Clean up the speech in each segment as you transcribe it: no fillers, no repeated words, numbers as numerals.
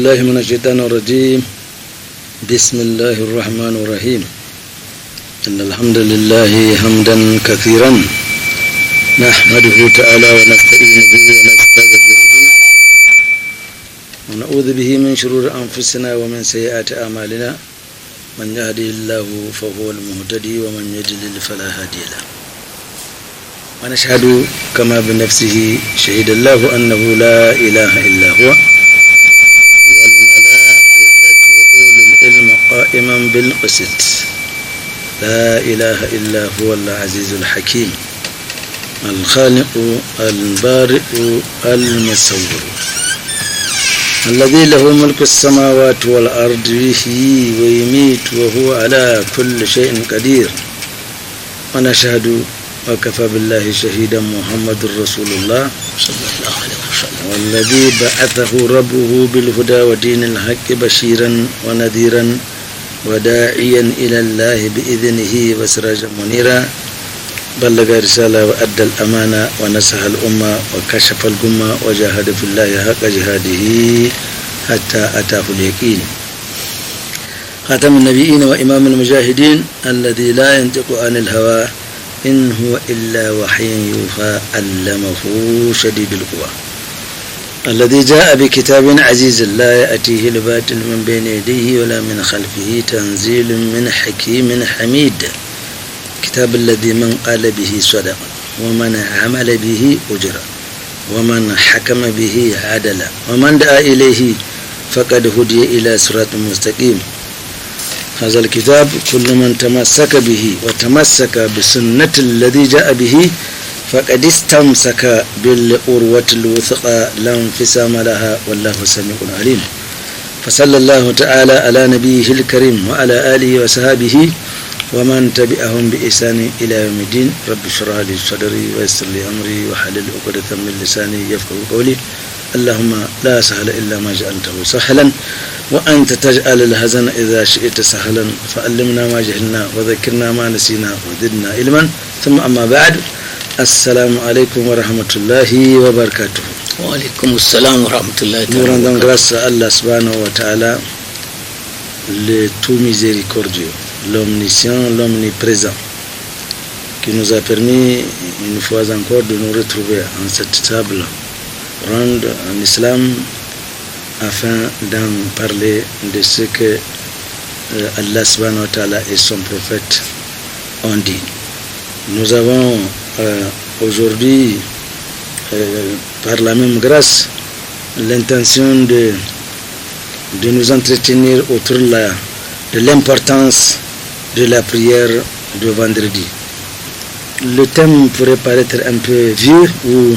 بالله من الشيطان الرجيم. بسم الله الرحمن الرحيم. إن الحمد لله حمدا كثيرا نحمده تعالى ونستعينه ونستغفره ونعوذ به من شرور أنفسنا ومن سيئات أعمالنا. من يهده الله فهو المهتدي ومن يضلل فلا هادي له. ونشهد كما بنفسه شهد الله أنه لا إله إلا هو والملائكة وأولو العلم قائما بالقسط. لا إله إلا هو العزيز الحكيم الخالق البارئ المصور الذي له ملك السماوات والأرض يحيي ويميت وهو على كل شيء قدير. ونشهد وكفى بالله شهيدا محمد رسول الله صلى الله عليه وسلم والذي بعثه ربه بالهدى ودين الحق بشيرا ونذيرا وداعيا إلى الله بإذنه وسراجا منيرا. بلغ الرسالة وأدى الأمانة ونصح الأمة وكشف الغمة وجاهد في الله حق جهاده حتى أتاه اليقين. خاتم النبيين وإمام المجاهدين الذي لا ينطق عن الهوى إن هو إلا وحي يوحى علمه شديد القوى الذي جاء بكتاب عزيز لا يأتيه الباطل من بين يديه ولا من خلفه تنزيل من حكيم حميد. كتاب الذي من قال به صدق ومن عمل به أجر ومن حكم به عدل ومن دعا إليه فقد هدي إلى صراط مستقيم. هذا الكتاب كل من تمسك به وتمسك بسنة الذي جاء به فقد استمسك بالعروة الوثقى لا انفصام لها والله سميع عليم. فصلى الله تعالى على نبيه الكريم وعلى آله وصحبه ومن تبعهم بإحسان إلى يوم الدين. رب اشرح لي صدري ويسر لي أمري وحلل عقدة من لساني يفقهوا قولي. اللهم لا سهل إلا ما جعلته سهلا وأنت تجعل الحزن إذا شئت سهلا. فعلمنا ما جهلنا وذكرنا ما نسينا وزدنا علما. ثم أما بعد. السلام عليكم ورحمة الله وبركاته. وعليكم السلام ورحمة الله Nous rendons grâce à Allah subhanahu wa ta'ala, le tout miséricordieux, l'omniscient, l'omniprésent, qui nous a permis une fois encore de nous retrouver en cette table ronde en islam afin d'en parler de ce que Allah subhanahu wa ta'ala et son prophète ont dit. Nous avons aujourd'hui, par la même grâce, l'intention de nous entretenir autour de l'importance de la prière de vendredi. Le thème pourrait paraître un peu vieux ou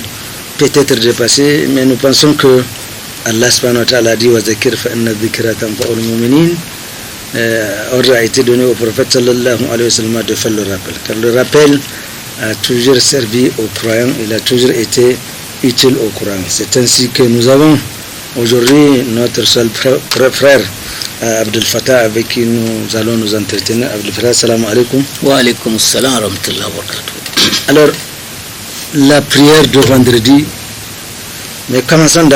peut-être dépassé, mais nous pensons que Allah subhanahu wa ta'ala dit wa zakir fa inna dhikra tanfa'ul mu'minin. Ordre a été donné au prophète sallallahu alayhi wa sallam de faire le rappel, car le rappel a toujours servi aux croyants, il a toujours été utile aux croyants. C'est ainsi que nous avons aujourd'hui notre seul frère Abdel Fattah avec qui nous allons nous entretenir. Abdel Fattah, salam alaikum. Wa alaikum salam wa rahmatullahi wa barakatuh. Alors, la prière de vendredi, mais commençons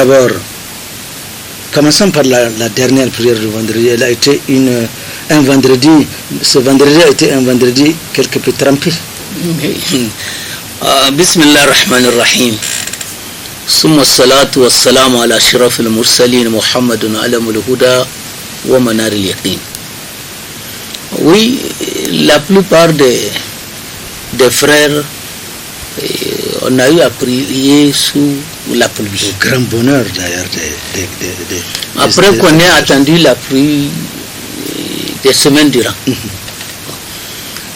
par la dernière prière de vendredi. Elle a été un vendredi, ce vendredi a été un vendredi quelque peu trempé. Bismillah ar-Rahman ar-Rahim. Summa salatu wa salam ala ashrafil mursalin Muhammadun alamul huda wa manar al-yaqin. Oui, la plupart des frères, on a eu à prier sous la pluie. Au grand bonheur d'ailleurs. Après qu'on ait attendu la pluie des semaines durant.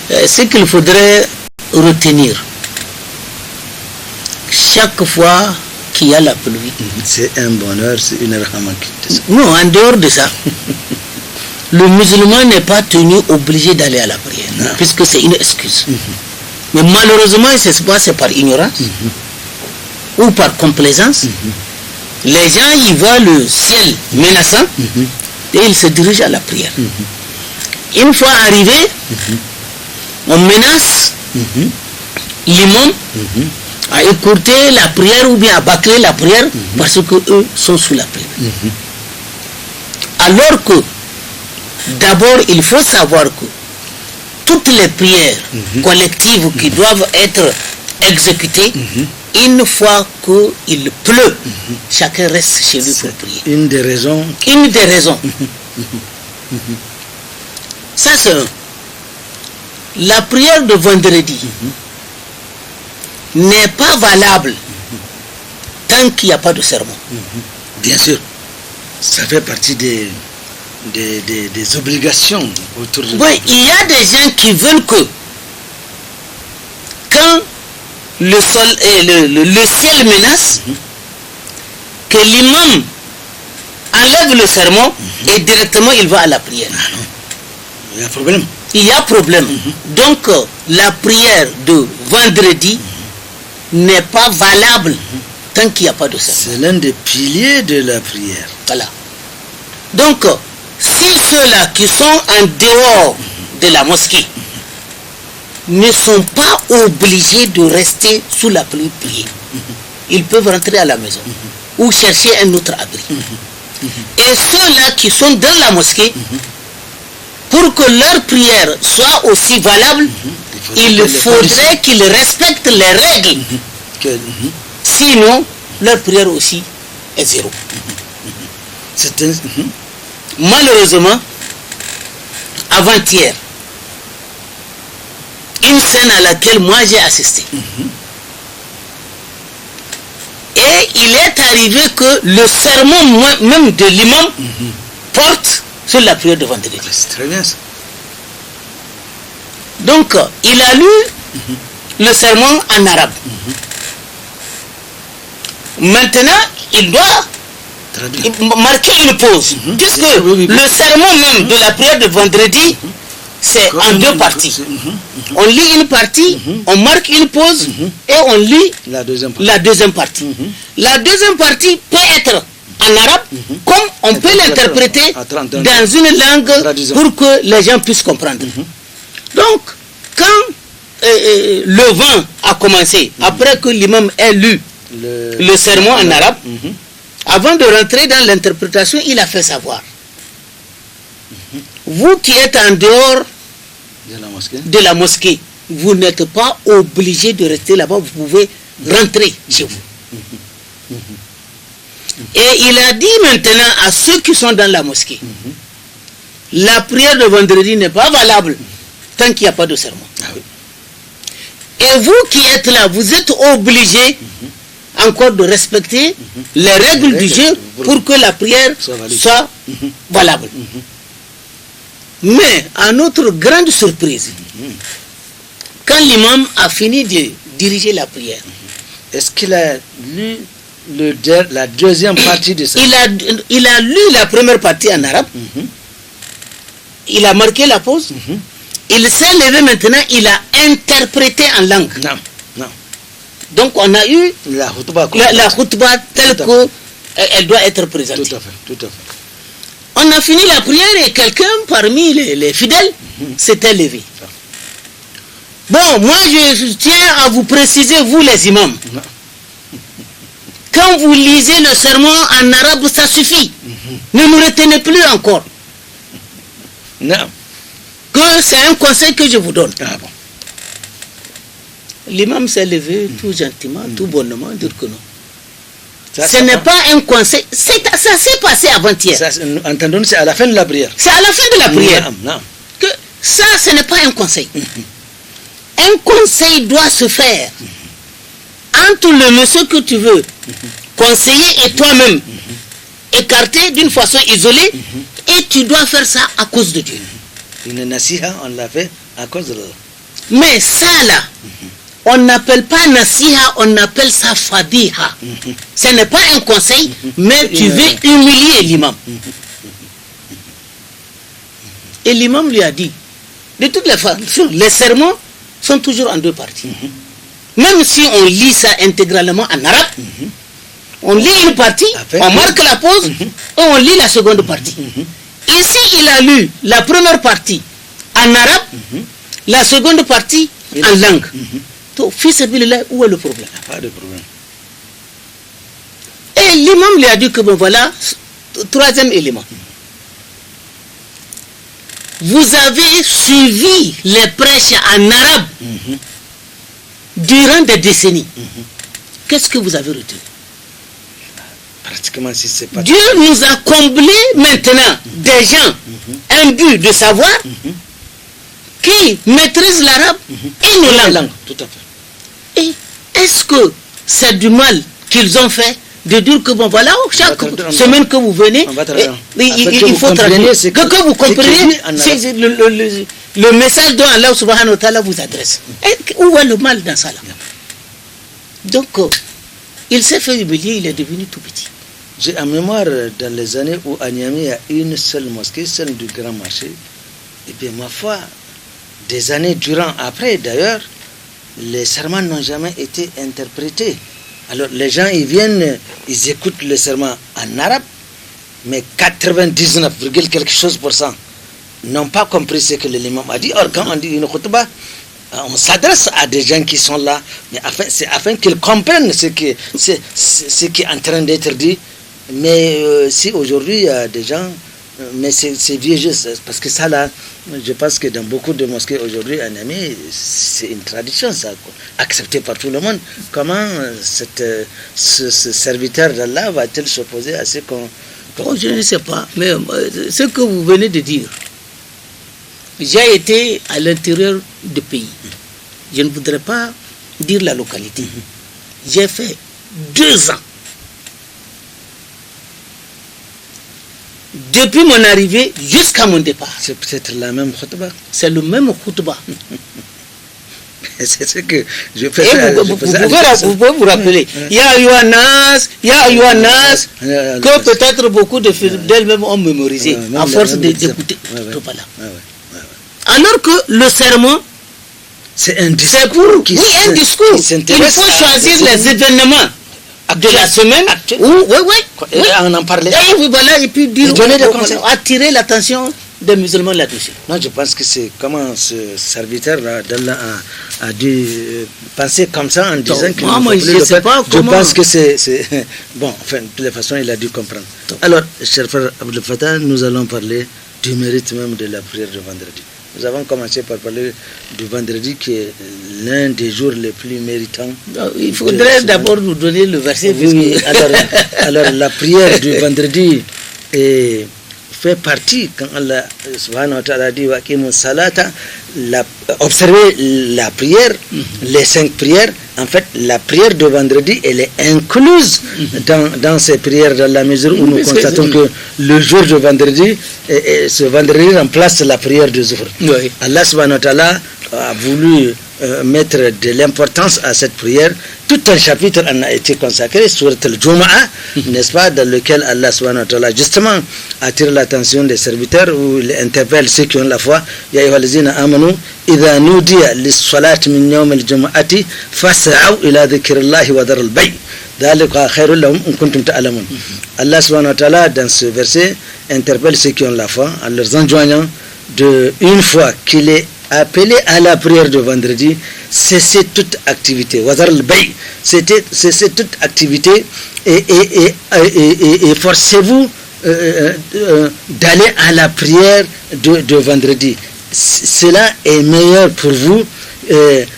Ce qu'il faudrait retenir, chaque fois qu'il y a la pluie, c'est un bonheur, c'est une rahma. Non, en dehors de ça, le musulman n'est pas tenu obligé d'aller à la prière, puisque c'est une excuse. Mais malheureusement, ce n'est pas par ignorance ou par complaisance. Les gens, ils voient le ciel menaçant et ils se dirigent à la prière. Une fois arrivé, on menace l'imam à écourter la prière ou bien à bâcler la prière parce que eux sont sous la prière. Alors que, d'abord, il faut savoir que toutes les prières collectives qui doivent être exécutées, une fois qu'il pleut, chacun reste chez lui pour prier. Une des raisons. Une des raisons. Ça, c'est un. La prière de vendredi n'est pas valable tant qu'il n'y a pas de sermon. Bien sûr, ça fait partie des obligations autour de... Oui, il y a des gens qui veulent que quand le ciel menace, que l'imam enlève le sermon et directement il va à la prière. Ah non, il y a problème. Il y a problème. Donc la prière de vendredi n'est pas valable tant qu'il n'y a pas de sermon. C'est l'un des piliers de la prière. Voilà. Donc, si ceux-là qui sont en dehors de la mosquée ne sont pas obligés de rester sous la pluie prier, ils peuvent rentrer à la maison ou chercher un autre abri. Et ceux-là qui sont dans la mosquée, pour que leur prière soit aussi valable, il faudrait qu'ils respectent les règles. Sinon, leur prière aussi est zéro. Malheureusement, avant-hier, une scène à laquelle moi j'ai assisté. Et il est arrivé que le sermon même de l'imam porte sur la prière de vendredi. C'est très bien ça. Donc, il a lu le sermon en arabe. Maintenant, il doit marquer une pause. Puisque le sermon même de la prière de vendredi, c'est en deux parties. On lit une partie, on marque une pause et on lit la deuxième partie. La deuxième partie peut être en arabe, comme on peut l'interpréter dans une langue pour que les gens puissent comprendre. Donc, quand le vent a commencé, après que l'imam ait lu le sermon en arabe, avant de rentrer dans l'interprétation, il a fait savoir. Vous qui êtes en dehors de la mosquée, vous n'êtes pas obligé de rester là-bas, vous pouvez rentrer chez vous. Et il a dit maintenant à ceux qui sont dans la mosquée, la prière de vendredi n'est pas valable tant qu'il n'y a pas de sermon. Et vous qui êtes là, vous êtes obligés encore de respecter les règles du jeu pour que la prière soit valable. Mais à notre grande surprise, quand l'imam a fini de diriger la prière, est-ce qu'il a lu la deuxième partie de ça? Il a lu la première partie en arabe, il a marqué la pause, il s'est levé maintenant, il a interprété en langue. Non. Donc on a eu la khutbah telle qu'elle doit être présentée. Tout à fait. On a fini la prière et quelqu'un parmi les fidèles s'était levé. Bon, moi je tiens à vous préciser, vous les imams, quand vous lisez le sermon en arabe, ça suffit. Ne nous retenez plus encore. Non. Que c'est un conseil que je vous donne. Ah bon. L'imam s'est levé tout gentiment, tout bonnement, dire que non. Ce n'est pas un conseil. Ça s'est passé avant-hier. Entendons, c'est à la fin de la prière. C'est à la fin de la prière. Non. Que ça, ce n'est pas un conseil. Un conseil doit se faire entre le monsieur que tu veux conseiller et toi-même. Écarté d'une façon isolée. Et tu dois faire ça à cause de Dieu. Une nasiha, on l'a fait à cause de Allah. Mais ça là, on n'appelle pas nasiha, on appelle ça fadiha. Ce n'est pas un conseil, mais tu veux humilier l'imam. Et l'imam lui a dit, de toutes les façons, les sermons sont toujours en deux parties. Même si on lit ça intégralement en arabe, on lit une partie, on marque la pause, et on lit la seconde partie. Ici, il a lu la première partie en arabe, la seconde partie en langue. Donc, fils Sabilillah, où est le problème? Pas de problème. Et l'imam lui a dit que bon voilà, troisième élément. vous avez suivi les prêches en arabe durant des décennies. Qu'est-ce que vous avez retenu? Pratiquement, si c'est pas... Dieu nous a comblé maintenant des gens imbus de savoir qui maîtrisent l'arabe et nos langues. Tout à fait. Et est-ce que c'est du mal qu'ils ont fait de dire que bon voilà, chaque semaine que vous venez, il faut traduire, que vous compreniez le message dont Allah subhanahu wa ta'ala vous adresse. Et où est le mal dans ça là? Donc, il s'est fait humilier, il est devenu tout petit. J'ai en mémoire dans les années où à Niamey il y a une seule mosquée, celle du Grand Marché. Et bien ma foi, des années durant, après d'ailleurs, les serments n'ont jamais été interprétés. Alors les gens ils viennent, ils écoutent le serment en arabe, mais 99, quelque chose % n'ont pas compris ce que l'imam a dit. Or quand on dit une khutbah, on s'adresse à des gens qui sont là, mais c'est afin qu'ils comprennent ce qui est en train d'être dit. Mais si aujourd'hui il y a des gens, mais c'est vieux juste, parce que ça là, je pense que dans beaucoup de mosquées aujourd'hui en Niamey, c'est une tradition ça, acceptée par tout le monde. Comment ce serviteur d'Allah va-t-il s'opposer à ce qu'on... Je ne sais pas, mais ce que vous venez de dire, j'ai été à l'intérieur du pays. Je ne voudrais pas dire la localité. J'ai fait 2 ans. Depuis mon arrivée jusqu'à mon départ. C'est peut-être la même khutbah. C'est le même khutbah. C'est ce que je fais. Vous pouvez vous rappeler. Il y a Yohannas, que peut-être beaucoup de fidèles même ont mémorisé à force d'écouter. Alors que le sermon, c'est un discours. Un discours. Il faut choisir les événements de la semaine. On en parlait. Et puis dire, attirer l'attention des musulmans là-dessus. Non, je pense que c'est comment ce serviteur d'Allah a dû penser comme ça en disant que... je ne sais pas comment... Je pense que c'est... Bon, enfin, de toute façon, il a dû comprendre. Alors, cher frère Abdel Fattah, nous allons parler du mérite même de la prière de vendredi. Nous avons commencé par parler du vendredi qui est l'un des jours les plus méritants. Il faudrait d'abord nous donner le verset. Oui, alors la prière du vendredi fait partie, quand Allah subhanahu wa ta'ala dit observez la prière, les 5 prières. En fait, la prière de vendredi, elle est incluse dans ces prières, dans la mesure où nous constatons que le jour de vendredi, ce vendredi remplace la prière de Zuhr. Oui. Allah subhanahu wa ta'ala a voulu mettre de l'importance à cette prière. Tout un chapitre en a été consacré sur le Jumu'ah, n'est-ce pas, dans lequel Allah subhanahu wa ta'ala justement attire l'attention des serviteurs ou il interpelle ceux qui ont la foi. Ya ayyuhallazina amanu idha nudiya lis-salati min yawm al-jumu'ati fas'au ila dhikrillahi wa dharul bay'. Dhalika khairul lahum in kuntum ta'lamun. Allah subhanahu wa ta'ala dans ce verset interpelle ceux qui ont la foi en leur enjoignant de, une fois qu'il est appelé à la prière de vendredi, cessez toute activité. Cessez toute activité et forcez-vous d'aller à la prière de vendredi. Cela est meilleur pour vous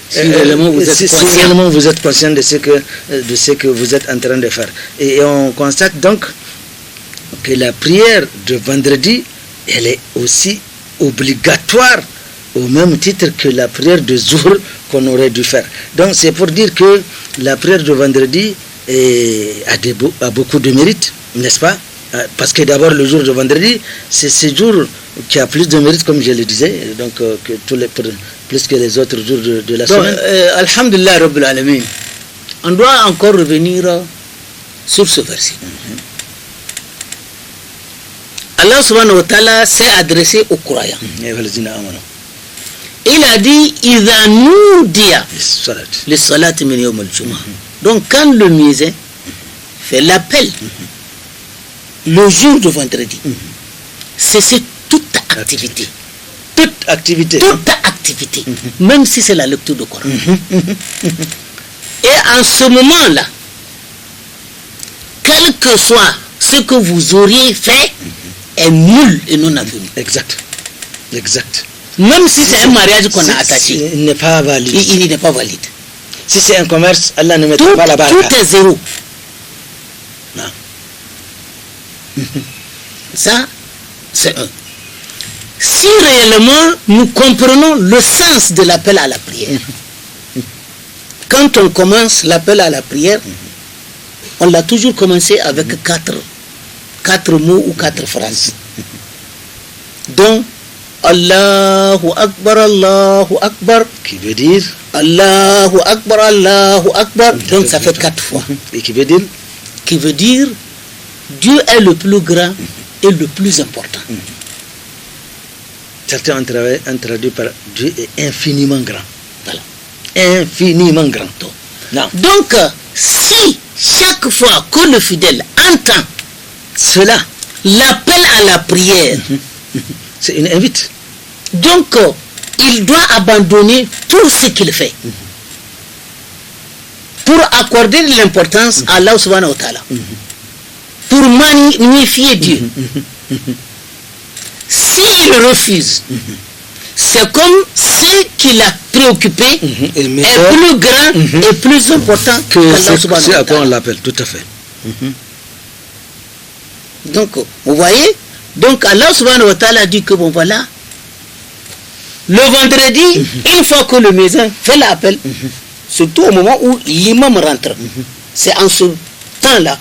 si réellement vous êtes conscient de ce que vous êtes en train de faire. Et on constate donc que la prière de vendredi, elle est aussi obligatoire au même titre que la prière de Zuhr qu'on aurait dû faire. Donc c'est pour dire que la prière de vendredi a beaucoup de mérite, n'est-ce pas? Parce que d'abord le jour de vendredi, c'est ce jour qui a plus de mérite, comme je le disais, donc que plus que les autres jours de la semaine. Alhamdulillah Rabbil Alamin. On doit encore revenir sur ce verset. Allah subhanahu wa ta'ala s'est adressé aux croyants. Il a dit Idha nudiya lis-salati min yawm al-jumu'ah. Donc quand le muezzin fait l'appel le jour de vendredi, c'est toute activité. Toute activité. Même si c'est la lecture du Coran. Et en ce moment-là, quel que soit ce que vous auriez fait, est nul et non avenu. Exact. Exact. Même si c'est un mariage qu'on a attaché, Il n'est pas valide. il n'est pas valide. Si c'est un commerce, Allah ne mettra pas la baraka. Tout est zéro. Non. Ça, c'est un. Si réellement nous comprenons le sens de l'appel à la prière, quand on commence l'appel à la prière, on l'a toujours commencé avec quatre mots ou 4 phrases. Donc, Allahu Akbar, Allahu Akbar. Qui veut dire Allahu Akbar, Allahu Akbar. Donc ça fait 4 fois. Et qui veut dire Qui veut dire Dieu est le plus grand et le plus important. Certains ont traduit par Dieu est infiniment grand. Voilà. Infiniment grand. Non. Donc, si chaque fois que le fidèle entend Cela, l'appel à la prière, c'est une invite. donc il doit abandonner tout ce qu'il fait pour accorder de l'importance à Allah subhanahu wa ta'ala, pour magnifier Dieu. S'il refuse, c'est comme ce qui l'a préoccupé est plus grand et plus important que Allah subhanahu C'est wa à quoi on ta'ala. l'appelle, tout à fait. Donc, vous voyez, donc Allah subhanahu wa ta'ala dit que bon voilà, le vendredi, une fois que le médecin fait l'appel, surtout au moment où l'imam rentre, c'est en ce temps-là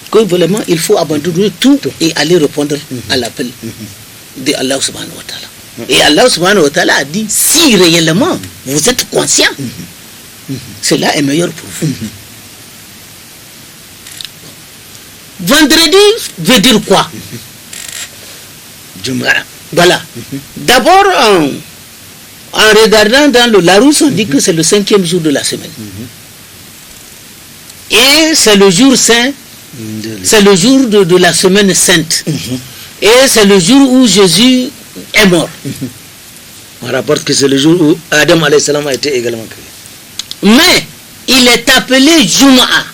que vraiment il faut abandonner tout et aller répondre à l'appel de Allah subhanahu wa ta'ala. Et Allah subhanahu wa ta'ala a dit, si réellement vous êtes conscient, cela est meilleur pour vous. Vendredi veut dire quoi? Voilà. D'abord, en regardant dans le Larousse, on dit que c'est le 5e jour de la semaine. Et c'est le jour saint, c'est le jour de la semaine sainte. Et c'est le jour où Jésus est mort. On rapporte que c'est le jour où Adam alayhi salam a été également créé. Mais il est appelé Juma'a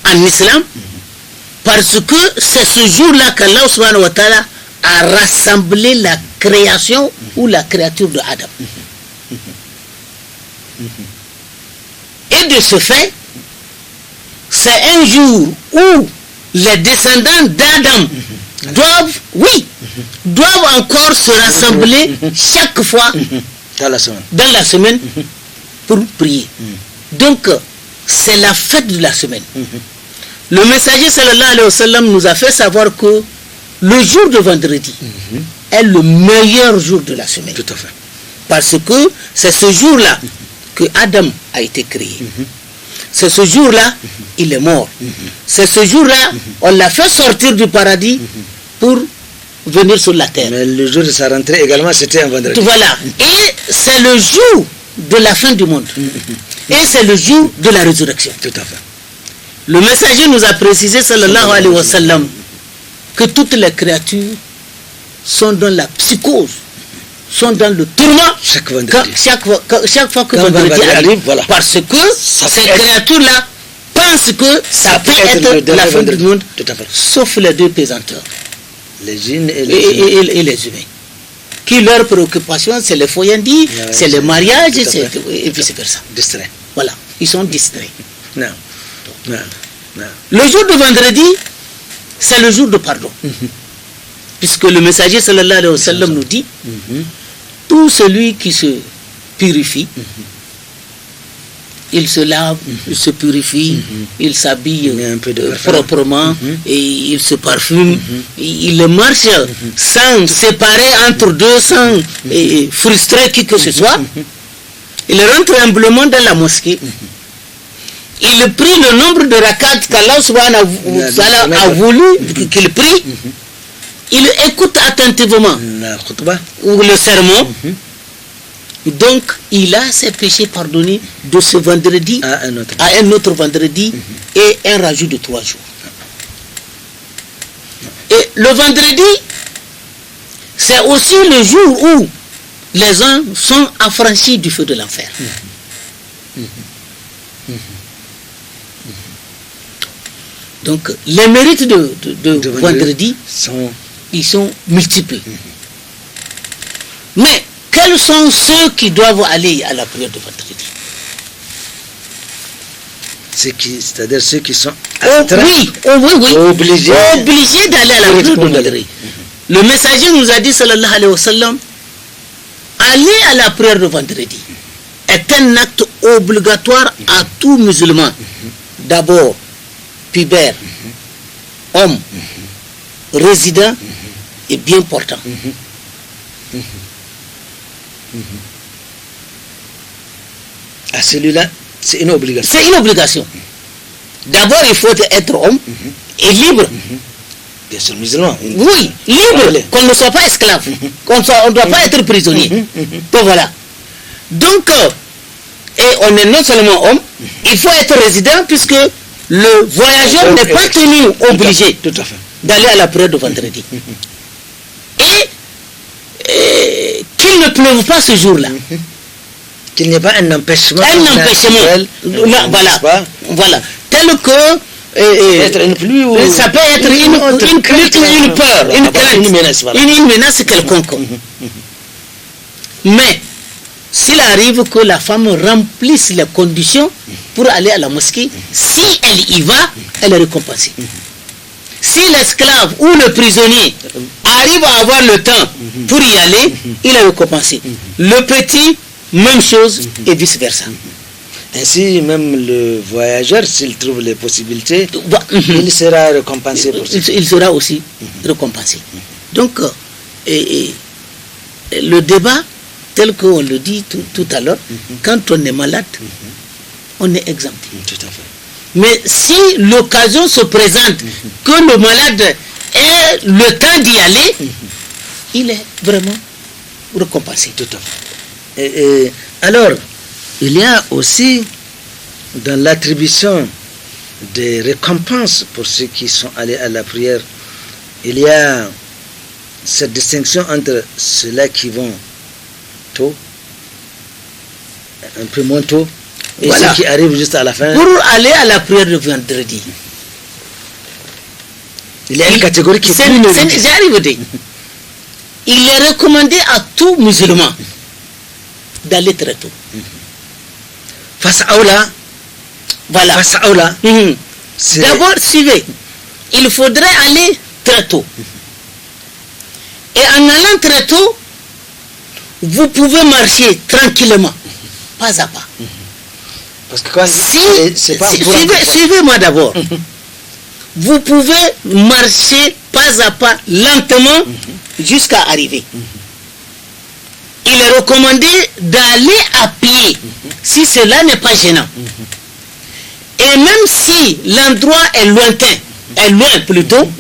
en islam parce que c'est ce jour-là qu'Allah subhanahu wa ta'ala a rassemblé la création ou la créature de Adam. Et de ce fait, c'est un jour où les descendants d'Adam doivent encore se rassembler chaque fois dans la semaine pour prier. Donc, c'est la fête de la semaine. Le messager sallallahu alayhi wa sallam nous a fait savoir que le jour de vendredi est le meilleur jour de la semaine. Tout à fait. Parce que c'est ce jour-là que Adam a été créé. C'est ce jour-là, il est mort. C'est ce jour-là, on l'a fait sortir du paradis pour venir sur la terre. Mais le jour de sa rentrée également, c'était un vendredi. Voilà. Et c'est le jour de la fin du monde. Et c'est le jour de la résurrection. Tout à fait. Le messager nous a précisé, sallallahu alayhi wa sallam, que toutes les créatures sont dans la psychose, sont dans le tourment chaque vendredi. Chaque fois que vendredi arrive, voilà. Parce que ces créatures-là pensent que ça peut être la fin du monde, tout à fait. Sauf les deux pesanteurs, les djinns et les humains, qui leur préoccupation c'est les foyandis, c'est le mariage et vice versa. Distraits. Voilà, ils sont distraits. Non. Le jour de vendredi, c'est le jour de pardon. Puisque le messager sallallahu alayhi wa sallam nous dit, tout celui qui se purifie, il se lave, il se purifie, il s'habille proprement, et il se parfume, il marche sans séparer entre deux, sans frustrer qui que ce soit. Il rentre humblement dans la mosquée. Il prie le nombre de rakats qu'Allah subhanahu wa ta'ala a voulu qu'il prie. Il écoute attentivement le sermon. Donc, il a ses péchés pardonnés de ce vendredi à un autre vendredi et un rajout de 3 jours. Et le vendredi, c'est aussi le jour où les gens sont affranchis du feu de l'enfer. Donc, les mérites de vendredi, ils sont multiples. Mais quels sont ceux qui doivent aller à la prière de vendredi? C'est-à-dire ceux qui sont oui, obligés d'aller à la prière de vendredi. Le messager nous a dit, sallallahu alayhi wa sallam, aller à la prière de vendredi est un acte obligatoire à tout musulman. D'abord, pubère, homme, résident et bien portant. À celui-là, c'est une obligation. C'est une obligation. D'abord, il faut être homme et libre. Bien sûr, musulman. Oui, libre, qu'on ne soit pas esclave, on ne doit pas être prisonnier. Donc voilà. Donc, et on est non seulement homme, il faut être résident puisque le voyageur n'est pas tenu obligé d'aller à la prière de vendredi. Et qu'il ne pleuve pas ce jour-là. Qu'il n'y ait pas un empêchement. Voilà. Tel que être une pluie ou ça peut être une peur, une crainte, une menace quelconque. Mais s'il arrive que la femme remplisse les conditions pour aller à la mosquée, si elle y va, elle est récompensée. Si l'esclave ou le prisonnier arrive à avoir le temps pour y aller, il est récompensé. Le petit, même chose et vice-versa. Ainsi, même le voyageur, s'il trouve les possibilités, il sera récompensé pour ça. Il sera aussi récompensé. Donc, le débat, tel qu'on le dit tout à l'heure, quand on est malade, on est exempté. Tout à fait. Mais si l'occasion se présente que le malade ait le temps d'y aller, il est vraiment récompensé. Tout à fait. Alors, il y a aussi dans l'attribution des récompenses pour ceux qui sont allés à la prière, il y a cette distinction entre ceux-là qui vont tôt, un peu moins tôt, et ceux qui arrivent juste à la fin. Pour aller à la prière de vendredi, il y a une catégorie qui est plus j'arrive. Il est recommandé à tout musulman d'aller très tôt. Face à Aula, d'abord, suivez. Il faudrait aller très tôt. Et en allant très tôt, vous pouvez marcher tranquillement, pas à pas. Parce que quand suivez-moi d'abord. Vous pouvez marcher pas à pas, lentement, jusqu'à arriver. Il est recommandé d'aller à pied, si cela n'est pas gênant. Et même si l'endroit est loin plutôt,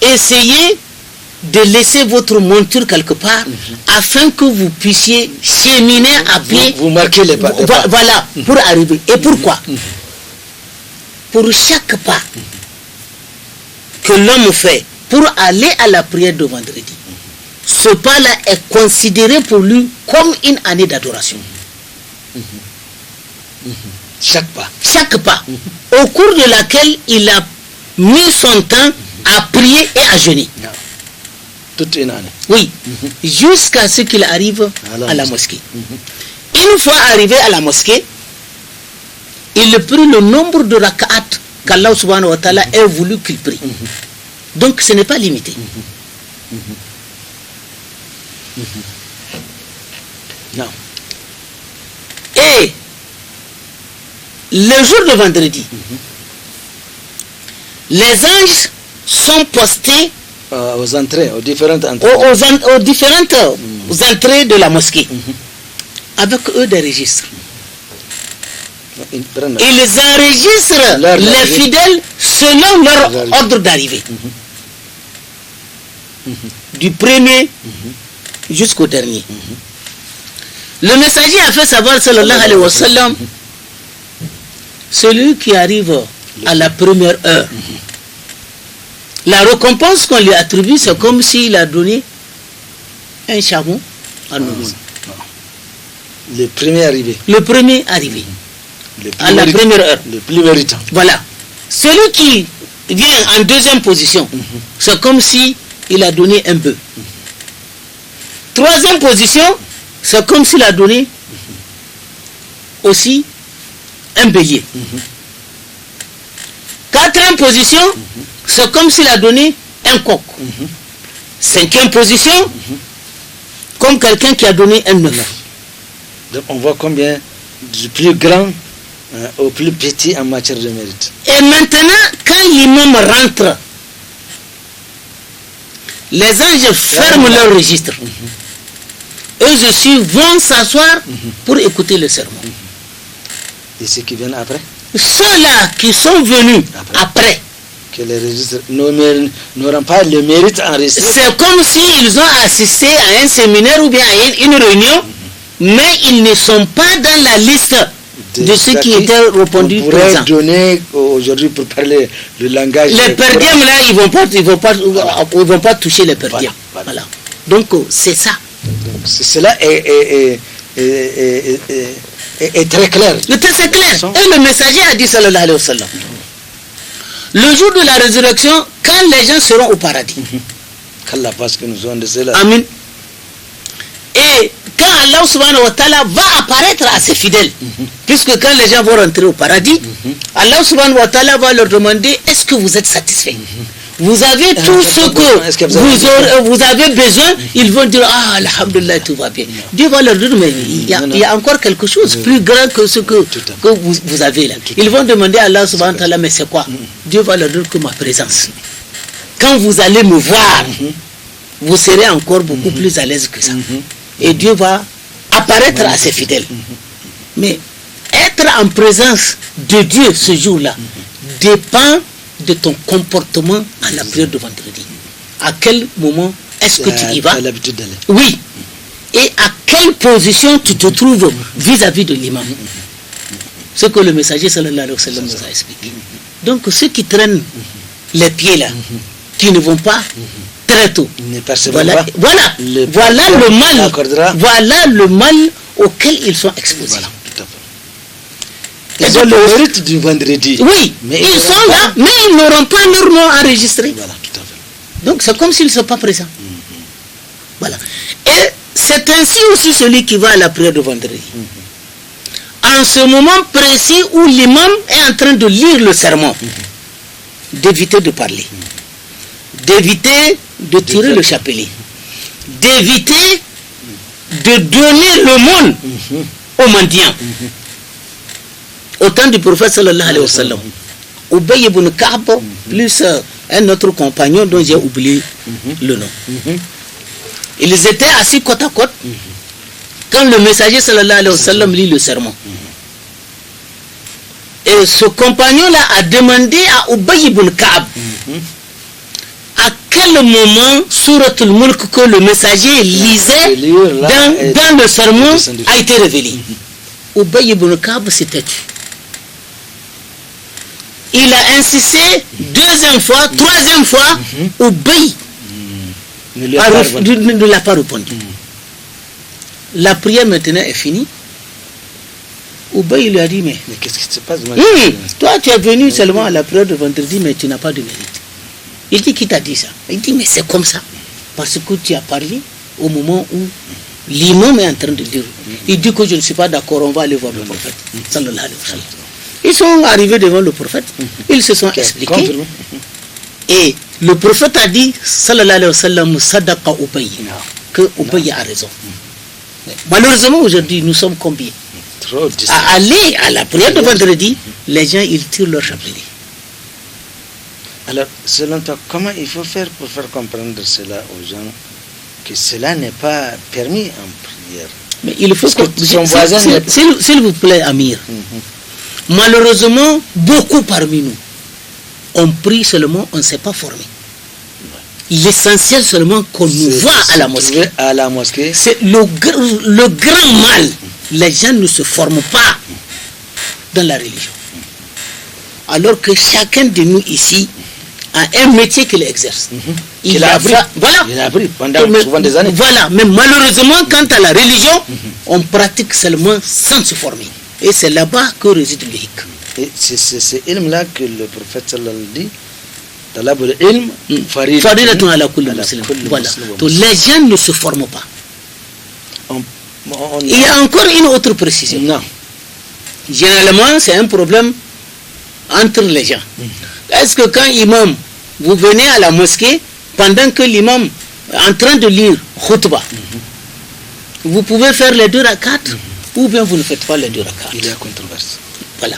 essayez de laisser votre monture quelque part afin que vous puissiez cheminer à pied. Vous marquez les pas. Voilà, pour arriver. Et pourquoi? Pour chaque pas que l'homme fait pour aller à la prière de vendredi, ce pas-là est considéré pour lui comme une année d'adoration. Chaque pas. Chaque pas. Au cours de laquelle il a mis son temps à prier et à jeûner. Toute une année. Oui. Jusqu'à ce qu'il arrive à la mosquée. Une fois arrivé à la mosquée, il prie le nombre de rak'at qu'Allah subhanahu wa ta'ala a voulu qu'il prie. Donc ce n'est pas limité. Non. Et le jour de vendredi, les anges sont postés aux entrées, aux différentes entrées. Aux différentes entrées de la mosquée. Avec eux des registres. Ils enregistrent les fidèles selon leur ordre d'arrivée. Du premier jusqu'au dernier. Le messager a fait savoir, sallallahu alayhi wa sallam, celui qui arrive à la première heure, la récompense qu'on lui attribue, c'est comme s'il a donné un chameau à nous. Le premier arrivé. Le premier arrivé. À la première heure. Le plus méritant. Voilà. Celui qui vient en deuxième position, c'est comme si il a donné un bœuf. Troisième position, c'est comme s'il a donné aussi un bélier. Quatrième position, c'est comme s'il a donné un coq. Cinquième position, comme quelqu'un qui a donné un œuf. Donc on voit combien du plus grand au plus petit en matière de mérite. Et maintenant, quand l'imam rentre, les anges ferment leur registre. Eux aussi vont s'asseoir pour écouter le sermon. Et ceux qui viennent après? Ceux-là qui sont venus après, que les registres n'auront pas le mérite enregistré. c'est comme s'ils ont assisté à un séminaire ou bien à une réunion, mais ils ne sont pas dans la liste de ceux qui étaient répondus on pourrait présents. donner aujourd'hui pour parler le langage. Les perdièmes là, ils vont pas toucher les perdièmes. Voilà. Donc c'est ça. Donc, cela est très clair. Le texte est clair. Et le messager a dit sallallahu alayhi wa sallam, le jour de la résurrection, quand les gens seront au paradis. Qu'Allah fasse que nous soyons de cela. Amen. Et quand Allah subhanahu wa ta'ala va apparaître à ses fidèles, puisque quand les gens vont rentrer au paradis, Allah subhanahu wa ta'ala va leur demander, est-ce que vous êtes satisfaits? Vous avez tout ce que vous avez besoin. Ils vont dire, ah, alhamdulillah, tout va bien. Dieu va leur dire, mais il y a encore quelque chose plus grand que ce que vous avez là. Ils vont demander à Allah subhanahu wa ta'ala, mais c'est quoi? Dieu va leur dire que ma présence. Quand vous allez me voir, vous serez encore beaucoup plus à l'aise que ça. Et Dieu va apparaître à ses fidèles. Mais être en présence de Dieu ce jour-là dépend de ton comportement à la prière de vendredi. À quel moment est-ce que tu y vas? Oui. Et à quelle position tu te trouves vis-à-vis de l'imam? Ce que le messager sallallahu alayhi wa sallam nous a expliqué. Donc ceux qui traînent les pieds là, qui ne vont pas très tôt, voilà le mal auquel ils sont exposés. Voilà, tout à fait. Ils ont le mérite du vendredi. Oui, mais ils sont là, mais ils n'auront pas leur nom enregistré. Voilà, tout à fait. Donc c'est comme s'ils ne sont pas présents. Voilà. Et c'est ainsi aussi celui qui va à la prière de vendredi. En ce moment précis où l'imam est en train de lire le sermon, d'éviter de parler, d'éviter de tirer le chapelet, d'éviter de donner le monde aux mendiants. Au temps du prophète sallallahu alayhi wa sallam, Ubay ibn Ka'b plus un autre compagnon dont j'ai oublié le nom. Ils étaient assis côte à côte quand le messager sallallahu alayhi wa sallam lit le sermon. Et ce compagnon-là a demandé à Ubay ibn Ka'b à quel moment Surat al-Mulk que le messager lisait dans le sermon a été révélé. Ubay ibn Ka'b s'est têtu. Il a insisté deuxième fois, troisième fois, Ubay ne l'a pas répondu. La prière maintenant est finie. Ubay lui a dit, mais qu'est-ce qui se passe? Toi tu es venu seulement à la prière de vendredi, mais tu n'as pas de mérite. Il dit, qui t'a dit ça? Il dit, mais c'est comme ça. Parce que tu as parlé au moment où l'imam est en train de dire. Il dit que je ne suis pas d'accord, on va aller voir le prophète. Sallallahu alayhi wa sallam. Ils sont arrivés devant le prophète, ils se sont expliqués. Et le prophète a dit, sallallahu alayhi wa sallam, sadaqa Ubay, que Ubay a raison. Malheureusement, aujourd'hui, nous sommes combien? À aller à la prière de vendredi, les gens, ils tirent leur chapelet. Alors, selon toi, comment il faut faire pour faire comprendre cela aux gens, que cela n'est pas permis en prière? Mais il faut que son voisin... S'il vous plaît, Amir, malheureusement, beaucoup parmi nous, on prie seulement, on ne s'est pas formé. L'essentiel seulement qu'on nous voit à la mosquée. C'est le grand mal. Les gens ne se forment pas dans la religion. Alors que chacun de nous ici a un métier qu'il exerce. Il a appris. Voilà. Il a appris pendant souvent des années. Voilà. Mais malheureusement, quant à la religion, on pratique seulement sans se former. Et c'est là-bas que réside le hic. Et c'est ce ilm-là que le prophète sallallahu dit, Talabul ilm faridatun ala kulli muslim. Voilà. Donc les gens ne se forment pas. Il y a encore une autre précision. Non. Généralement, c'est un problème entre les gens. Est-ce que quand imam, vous venez à la mosquée, pendant que l'imam est en train de lire khutbah, vous pouvez faire les 2 rakats ou bien vous ne faites pas les 2 rakats? Il y a controverse. Voilà.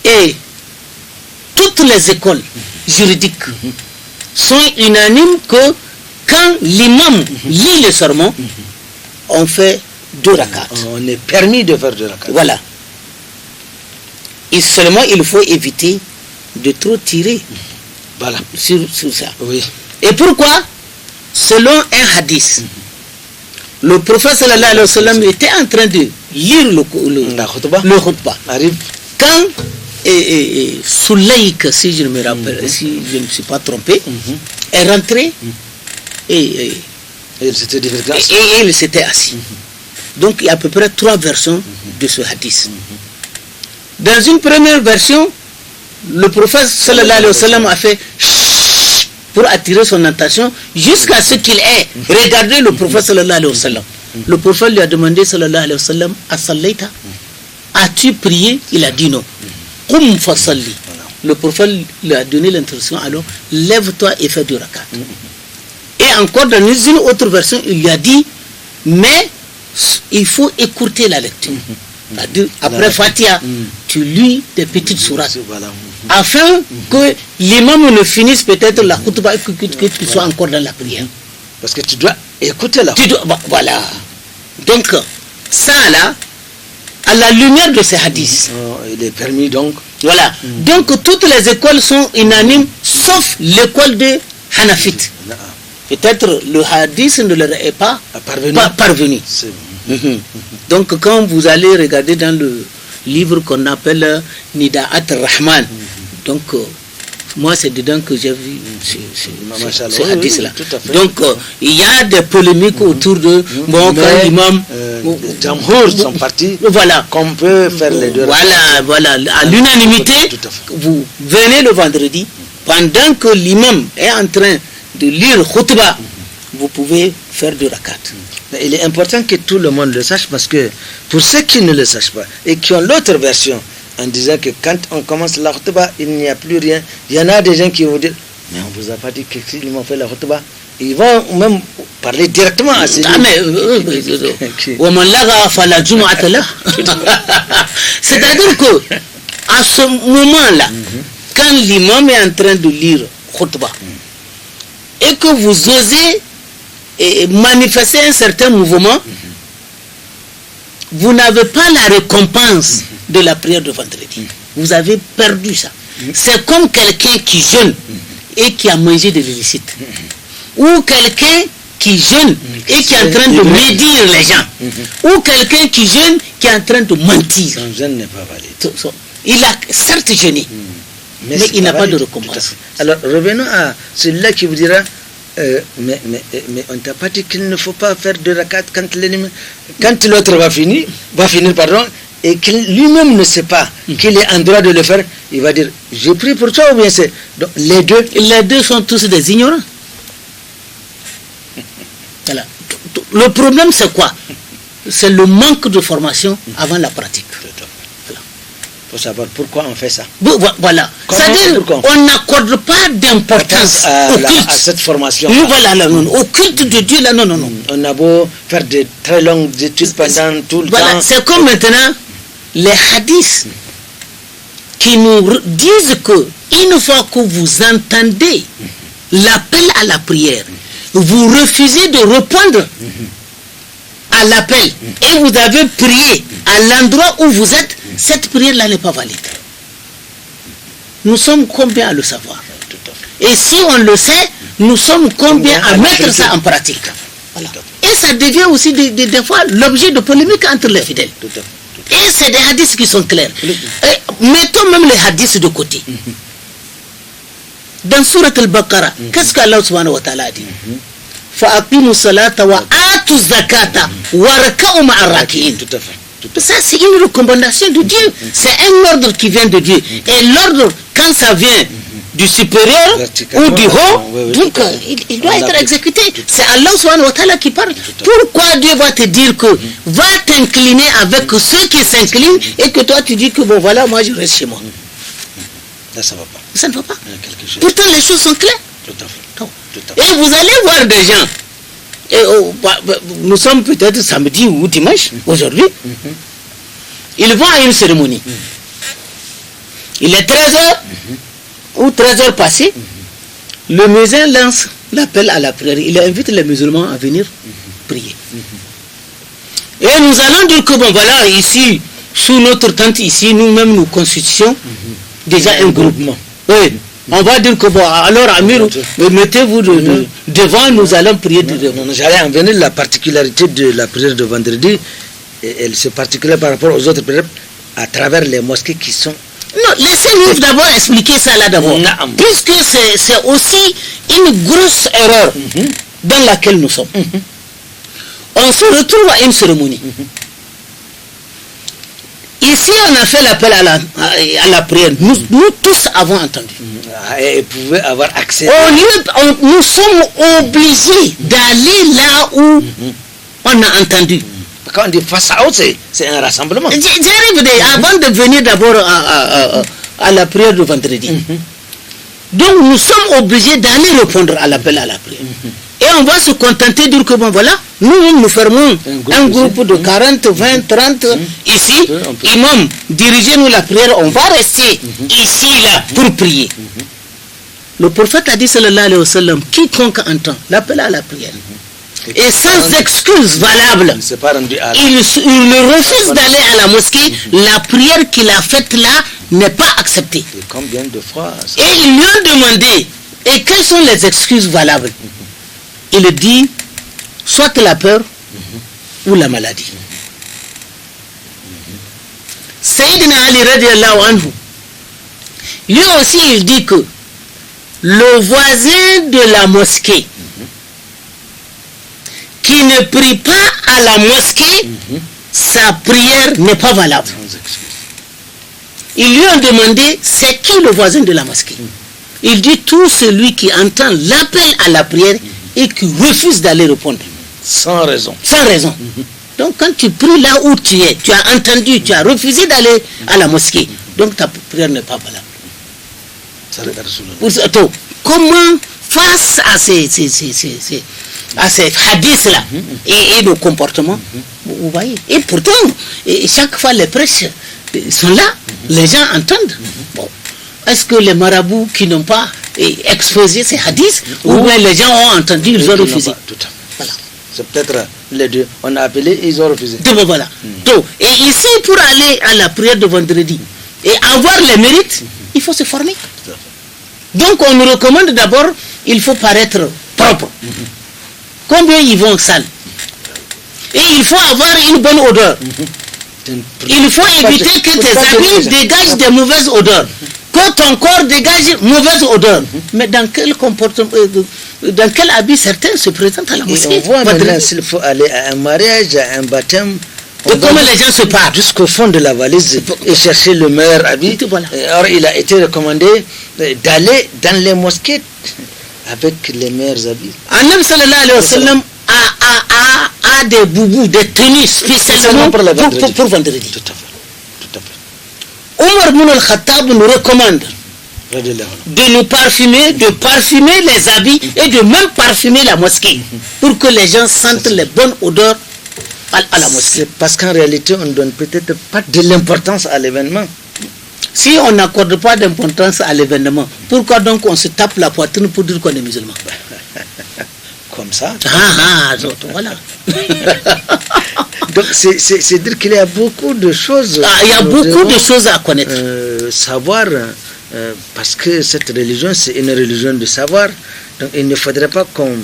Et toutes les écoles juridiques sont unanimes que quand l'imam lit le sermon, on fait 2 rakats. On est permis de faire 2 rakats. Voilà. Et seulement il faut éviter de trop tirer Voilà. sur ça. Oui. Et pourquoi? Selon un hadith, le prophète sallallahu alayhi wa sallam était en train de lire La khutbah le khutbah. arrive. Quand Soulaïk, si je ne me rappelle, si je ne me suis pas trompé, est rentré et Il s'était diverti. il s'était assis. Donc il y a à peu près 3 versions de ce hadith. Dans une première version, le prophète sallallahu alayhi wa sallam a fait chut pour attirer son attention jusqu'à ce qu'il ait regardé le prophète sallallahu alayhi wa sallam. Le prophète lui a demandé sallallahu alayhi wa sallam, as-sallaita? As-tu prié? Il a dit non. Qum fasalli. Le prophète lui a donné l'instruction, alors lève-toi et fais 2 rakats. Et encore dans une autre version, il lui a dit, mais il faut écourter la lecture. Après Fatiha, tu lis des petites sourates. Afin que l'imam ne finisse peut-être la khutbah et que tu sois encore dans la prière. Parce que tu dois écouter la voilà. Donc, ça là, à la lumière de ces hadiths. Il est permis donc. Voilà. Donc, toutes les écoles sont unanimes, sauf l'école de Hanafite. Peut-être le hadith ne leur est pas parvenu. Donc quand vous allez regarder dans le livre qu'on appelle Nida'at Rahman, donc moi c'est dedans que j'ai vu ce hadith là. Donc il y a des polémiques autour de quand l'imam Jamhour sont partis, voilà, qu'on peut faire les 2 rakats. Voilà, à l'unanimité, vous venez le vendredi, pendant que l'imam est en train de lire khutbah, vous pouvez faire 2 rakats. Il est important que tout le monde le sache, parce que pour ceux qui ne le sachent pas et qui ont l'autre version en disant que quand on commence la khutbah, il n'y a plus rien, il y en a des gens qui vont dire, mais on vous a pas dit qu'ils m'ont fait la khutbah. Ils vont même parler directement à ces gens. C'est-à-dire que à ce moment-là, quand l'imam est en train de lire khutbah et que vous osez manifester un certain mouvement, vous n'avez pas la récompense de la prière de vendredi. Vous avez perdu ça. C'est comme quelqu'un qui jeûne et qui a mangé de l'illicite. Ou quelqu'un qui jeûne et qui est en train de médire les gens. Ou quelqu'un qui jeûne qui est en train de mentir. Son jeûne n'est pas valide. Il a certes jeûné, mais il n'a pas de récompense. Alors revenons à celui-là qui vous dira, mais on ne t'a pas dit qu'il ne faut pas faire 2 rakats quand l'autre va finir, et qu'il lui-même ne sait pas qu'il est en droit de le faire, il va dire, je prie pour toi ou bien c'est... Donc les deux sont tous des ignorants. Voilà. Le problème c'est quoi? C'est le manque de formation avant la pratique. Il faut savoir pourquoi on fait ça. Voilà. C'est-à-dire on n'accorde pas d'importance à cette formation. Voilà, au culte de Dieu, là, non. On a beau faire de très longues études pendant tout le temps. C'est comme maintenant les hadiths qui nous disent que une fois que vous entendez l'appel à la prière, vous refusez de répondre à l'appel et vous avez prié à l'endroit où vous êtes, cette prière-là n'est pas valide. Nous sommes combien à le savoir? Et si on le sait, nous sommes combien à mettre ça en pratique? Voilà. Et ça devient aussi des fois l'objet de polémiques entre les fidèles. Et c'est des hadiths qui sont clairs. Et mettons même les hadiths de côté. Dans Surat al-Baqarah, qu'est-ce qu'Allah subhanahu wa ta'ala a dit? فَأَقِيمُوا الصَّلَاةَ وَآتُوا الزَّكَاةَ وَارْكَعُوا مَعَ الرَّاكِعِينَ. Tout à fait. Ça, c'est une recommandation de Dieu. C'est un ordre qui vient de Dieu. Et l'ordre, quand ça vient du supérieur ou du haut, oui, donc il doit être exécuté. C'est Allah subhanahu wa ta'ala qui parle. Pourquoi Dieu va te dire que va t'incliner avec ceux qui s'inclinent et que toi tu dis que bon voilà, moi je reste chez moi. Là, ça va pas. Ça ne va pas. Il y a quelque chose. Pourtant les choses sont claires. Tout à fait. Non. Tout à fait. Et vous allez voir des gens. Et nous sommes peut-être samedi ou dimanche aujourd'hui. Ils vont à une cérémonie. Il est 13h ou 13h passées. Le muezzin lance l'appel à la prière. Il invite les musulmans à venir prier. Et nous allons dire que bon voilà, ici, sous notre tente ici, nous-mêmes nous constituons déjà un groupement. Oui. On va dire que bon, alors Amir, mettez-vous devant, nous allons prier devant. J'allais en venir, la particularité de la prière de vendredi, elle se particulière par rapport aux autres prières à travers les mosquées qui sont... Non, laissez-nous d'abord expliquer ça là d'abord. Puisque c'est aussi une grosse erreur dans laquelle nous sommes. On se retrouve à une cérémonie. Ici, on a fait l'appel à la prière. Nous tous avons entendu. Et pouvaient avoir accès. Nous sommes obligés d'aller là où on a entendu. Quand on dit face à autre, c'est un rassemblement. J'arrive avant de venir d'abord à la prière de vendredi. Donc nous sommes obligés d'aller répondre à l'appel à la prière. Et on va se contenter de dire que bon voilà, nous fermons un groupe de 40, 20, 30 ici. Imam, dirigez-nous la prière, on va rester ici là pour prier. Le prophète a dit sallallahu alayhi wa sallam, quiconque entend l'appel à la prière et sans excuse valable, il refuse d'aller à la mosquée, la prière qu'il a faite là n'est pas acceptée. Et combien de fois Et ils lui ont demandé, et quelles sont les excuses valables? Il dit, soit la peur ou la maladie. Sayyidina Ali radiallahu anhu, lui aussi il dit que le voisin de la mosquée qui ne prie pas à la mosquée, sa prière n'est pas valable. Ils lui ont demandé, c'est qui le voisin de la mosquée? Il dit, tout celui qui entend l'appel à la prière et qui refuse d'aller répondre. Sans raison. Sans raison. Donc quand tu pries là où tu es, tu as entendu, tu as refusé d'aller à la mosquée, donc ta prière n'est pas valable. Ça regarde sous le... Comment, face à ces hadiths-là et nos comportements, vous voyez. Et pourtant, chaque fois les prêches sont là, les gens entendent. Bon. Est-ce que les marabouts qui n'ont pas exposé ces hadiths, ou bien les gens ont entendu, ils ont refusé? Tout à fait. Voilà. C'est peut-être les deux. On a appelé, ils ont refusé. Donc, voilà. Donc, et ici, pour aller à la prière de vendredi et avoir les mérites, il faut se former. Donc on nous recommande d'abord, il faut paraître propre. Combien ils vont sale? Et il faut avoir une bonne odeur. Il faut éviter que tes habits dégagent des mauvaises odeurs. Que ton corps dégage mauvaise odeur. Mais dans quel comportement, dans quel habit certains se présentent à la mosquée? On voit maintenant s'il faut aller à un mariage, à un baptême. Comment les gens se parlent jusqu'au fond de la valise et chercher le meilleur habit. Voilà. Alors il a été recommandé d'aller dans les mosquées avec les meilleurs habits. Annabi sallallahu alayhi wa sallam a des boubous, des tenues spécialement pour vendredi. Tout à fait. Tout à fait. Omar ibn al-Khattab nous recommande de nous parfumer, de parfumer les habits et de même parfumer la mosquée pour que les gens sentent les bonnes odeurs à la mosquée. Parce qu'en réalité, on ne donne peut-être pas de l'importance à l'événement. Si on n'accorde pas d'importance à l'événement, pourquoi donc on se tape la poitrine pour dire qu'on est musulman? Comme ça. Voilà. Donc c'est dire qu'il y a beaucoup de choses. Il y a beaucoup de choses à connaître. Savoir, parce que cette religion, c'est une religion de savoir. Donc il ne faudrait pas qu'on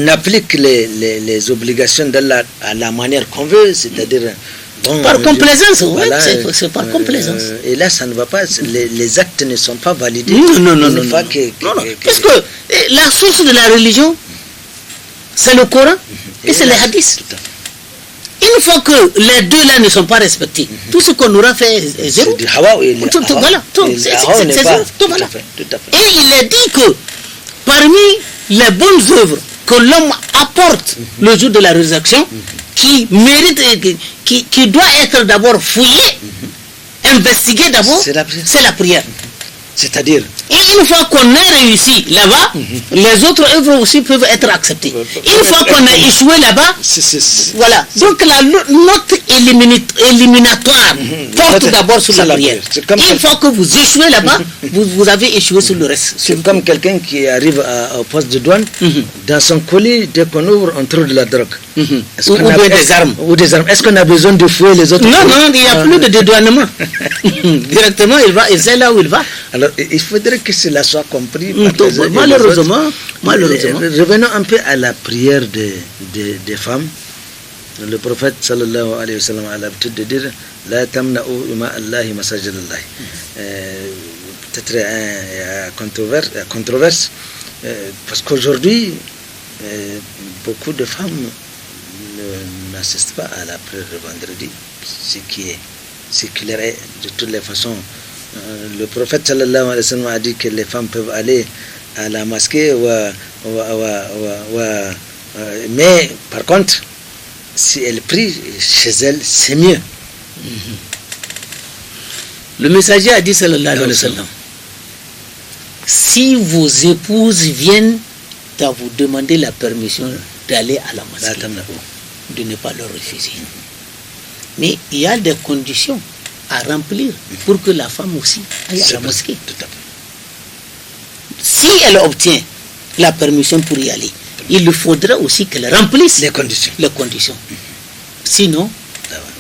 applique les obligations à la manière qu'on veut, c'est-à-dire... Bon, par complaisance, voilà, c'est par complaisance. Et là, ça ne va pas, les actes ne sont pas validés. Non. Parce que la source de la religion, c'est le Coran et c'est les hadiths. Une fois que les deux là ne sont pas respectés, tout ce qu'on aura fait est zéro. C'est du hawa et le Tout, hawa. voilà, tout, Et le c'est hawa n'est pas- zéro, tout, voilà. tout à fait. Et il est dit que parmi les bonnes œuvres que l'homme apporte le jour de la résurrection, qui mérite, qui doit être d'abord fouillé, investigué d'abord, C'est la prière. c'est la prière. C'est-à-dire, Et une fois qu'on a réussi là-bas, les autres œuvres aussi peuvent être acceptées. Une fois qu'on a échoué là-bas, voilà. Donc la note éliminatoire porte Note- d'abord sur c'est la la prière. prière. C'est comme Une ça. fois que vous échouez là-bas, vous avez échoué sur le reste. c'est comme quelqu'un qui arrive au poste de douane, dans son colis, dès qu'on ouvre, on trouve de la drogue. Est-ce Ou qu'on a- bien des est-ce- armes. Ou des armes. Est-ce qu'on a besoin de fouiller les autres Non, colis? non, il n'y a plus de dédouanement. Directement, il sait là où il va. Alors, il faudrait que cela soit compris. Mm, par les uns et les malheureusement, autres. malheureusement. Revenons un peu à la prière des femmes. Le prophète sallallahu alayhi wa sallam a l'habitude de dire La tamna'u ima Allahi masajid Allah. Peut-être il y a controverse, parce qu'aujourd'hui, beaucoup de femmes n'assistent pas à la prière de vendredi, ce qui leur est de toutes les façons. Le prophète sallallahu alayhi wa sallam a dit que les femmes peuvent aller à la mosquée, mais par contre, si elles prient chez elles, c'est mieux. Le messager a dit sallallahu alayhi wa sallam, si vos épouses viennent à vous demander la permission d'aller à la mosquée, de ne pas leur refuser. Mais il y a des conditions à remplir pour que la femme aussi aille à la mosquée. Tout à fait. Si elle obtient la permission pour y aller, il faudra aussi qu'elle remplisse Les conditions. les conditions. Sinon,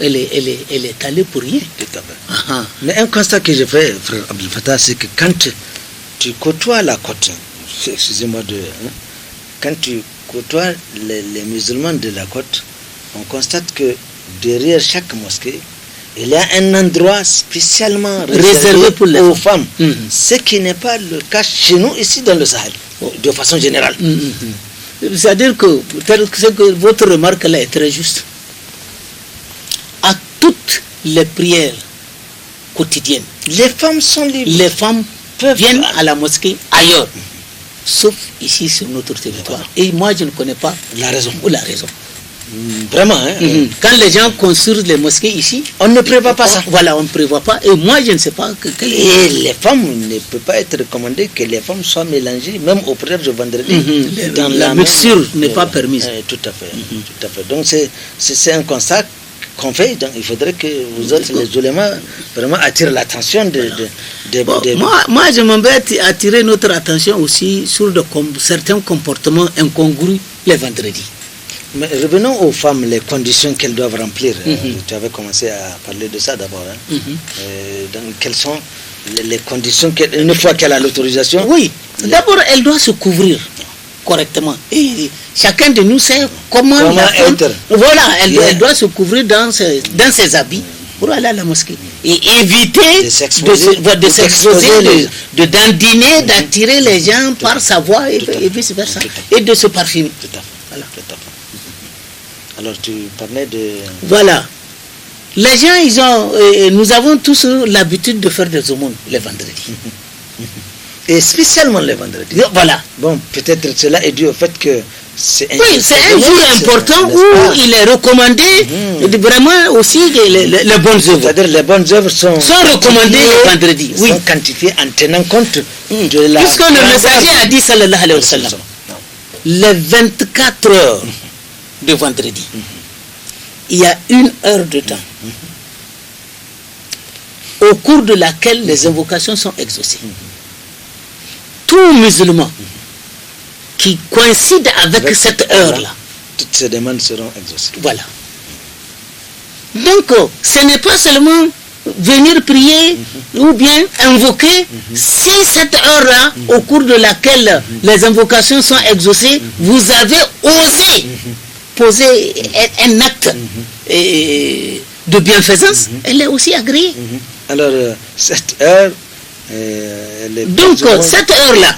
elle est allée pour rien. Tout à fait. Mais un constat que j'ai fait, frère Abdel Fattah, c'est que quand tu côtoies la côte, excusez-moi quand tu côtoies les musulmans de la côte, on constate que derrière chaque mosquée, il y a un endroit spécialement réservé pour les aux femmes. Mhm. Ce qui n'est pas le cas chez nous ici dans le Sahel, de façon générale. C'est-à-dire que votre remarque là est très juste. À toutes les prières quotidiennes, Les femmes sont libres. les femmes viennent à la mosquée ailleurs, sauf ici sur notre territoire. Et moi, je ne connais pas La raison. la raison. Vraiment, hein. Quand les gens construisent les mosquées ici, On ne prévoit pas ça. Voilà, on ne prévoit pas. Et moi, je ne sais pas Et les femmes, ne peut pas être recommandé que les femmes soient mélangées, même aux prières de vendredi. Dans la mixture n'est pas permise. Tout à fait. Tout à fait. Donc c'est un constat qu'on fait. Donc il faudrait que vous autres, les ulémas, vraiment attirent l'attention Moi, je m'embête à attirer notre attention aussi sur certains comportements incongrus les vendredis. Mais revenons aux femmes, les conditions qu'elles doivent remplir. Tu avais commencé à parler de ça d'abord. Donc, quelles sont les conditions une fois qu'elle a l'autorisation? Oui, d'abord, elle doit se couvrir correctement. Et chacun de nous sait comment la femme, être. voilà, elle doit se couvrir dans ses habits pour aller à la mosquée. Et éviter De s'exposer, de dandiner, d'attirer les gens par sa voix et vice-versa. Et de se parfumer. Tout à fait. Voilà. Tout à fait. Alors tu parlais de... Voilà. Les gens, nous avons tous l'habitude de faire des aumônes les vendredis. Et spécialement les vendredis. Voilà. Bon, peut-être cela est dû au fait que c'est un jour important où il est recommandé vraiment aussi les bonnes œuvres. C'est-à-dire les bonnes œuvres sont recommandées le vendredi. Oui. Sont quantifiées en tenant compte de la... Puisque le messager a dit sallallahu alayhi wa sallam, les 24 heures de vendredi, il y a 1 heure de temps au cours de laquelle les invocations sont exaucées. Tout musulman qui coïncide avec cette heure-là, toutes ces demandes seront exaucées. Voilà. Donc, ce n'est pas seulement venir prier ou bien invoquer. Si cette heure-là, au cours de laquelle les invocations sont exaucées, vous avez osé poser un acte de bienfaisance, elle est aussi agréée. Alors, cette heure... Donc, cette heure-là,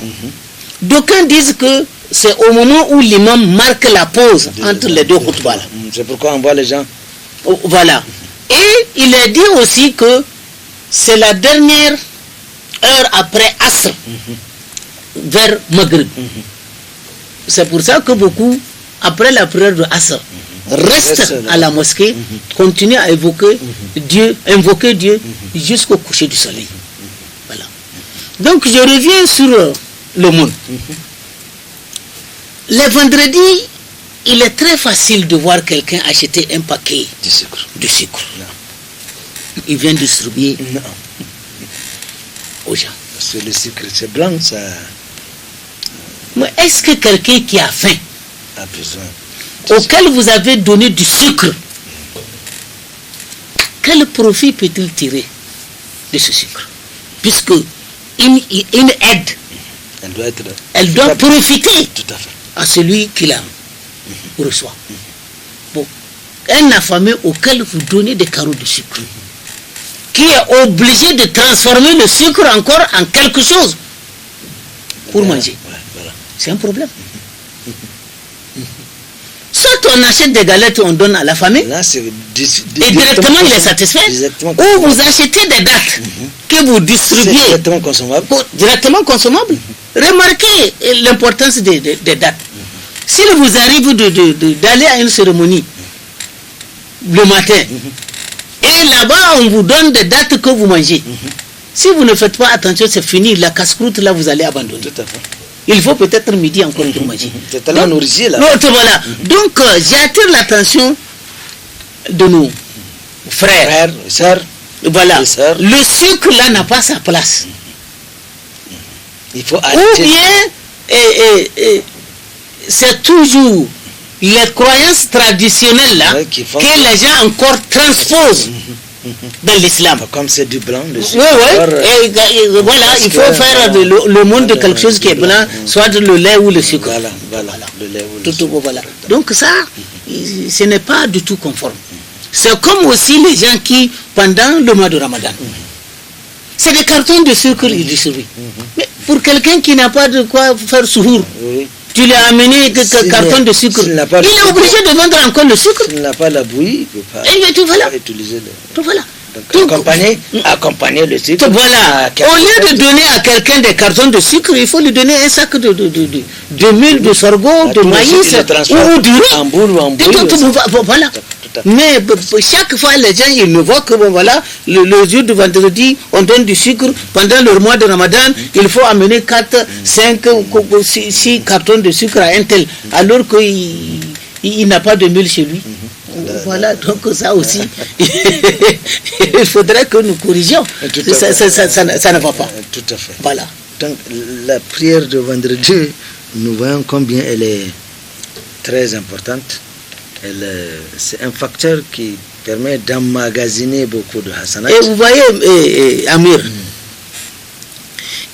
d'aucuns disent que c'est au moment où l'imam marque la pause entre les deux khutbahs. C'est pourquoi on voit les gens Voilà. Et il est dit aussi que c'est la dernière heure après Asr, vers Maghrib. C'est pour ça que beaucoup, après la prière de Asr, restent à la mosquée, continuent à invoquer Dieu jusqu'au coucher du soleil. Voilà. Donc je reviens sur le monde. Les vendredis, il est très facile de voir quelqu'un acheter un paquet de sucre. Il vient distribuer aux gens. Parce que le sucre, c'est blanc, ça Mais est-ce que quelqu'un qui a faim, a besoin. auquel vous avez donné du sucre, quel profit peut-il tirer de ce sucre? Puisque une aide, elle doit profiter tout à fait. à celui qui la reçoit. Bon, un affamé auquel vous donnez des carreaux de sucre, qui est obligé de transformer le sucre encore en quelque chose pour manger. Voilà. C'est un problème. Soit on achète des galettes, on donne à la famille, Là, c'est et directement il est satisfait. Ou vous achetez des dates que vous distribuez directement consommable. directement consommables. Remarquez l'importance des dates. S'il vous arrive d'aller à une cérémonie le matin, et là-bas on vous donne des dates que vous mangez, si vous ne faites pas attention, c'est fini. La casse-croûte, là, vous allez abandonner. Tout à fait. Il faut peut-être midi encore pour manger. C'est tellement nourricier, là. Voilà. Donc, j'attire l'attention de nos frères. Sœurs. Voilà. Les sœurs. Le sucre, là, n'a pas sa place. Il faut Ou arrêter. bien, c'est toujours les croyances traditionnelles, là, Ouais, qui font que les gens encore transposent dans l'islam. Comme c'est du blanc, le Oui, sucre. oui. Et voilà, il faut faire le monde de quelque chose qui est blanc, soit le lait ou le sucre. Voilà. Le lait ou le Tout, sucre. voilà. Donc ça, ce n'est pas du tout conforme. C'est comme aussi les gens qui, pendant le mois de Ramadan, c'est des cartons de sucre ils distribuent. Mais pour quelqu'un qui n'a pas de quoi faire souhour, Oui. tu lui as amené quelques cartons de sucre, il est obligé de vendre encore le sucre. S'il n'a pas la bouillie, il ne peut pas Et tout voilà. utiliser le... Tout voilà. Donc, accompagner le sucre. Voilà. Au lieu de donner à quelqu'un des cartons de sucre, il faut lui donner un sac de mil, de sorgho, de maïs ou du riz. En boule ou en boule. Voilà. Mais chaque fois, les gens, ils me voient que bon, voilà, le jour de vendredi, on donne du sucre. Pendant le mois de Ramadan, il faut amener 4, 5, 6 cartons de sucre à un tel, alors qu'il n'a pas de mil chez lui. Voilà, donc ça aussi, il faudrait que nous corrigions. Ça ne va pas. Tout à fait. Voilà. Donc, la prière de vendredi, nous voyons combien elle est très importante. C'est un facteur qui permet d'emmagasiner beaucoup de hasanat. Et vous voyez, Amir,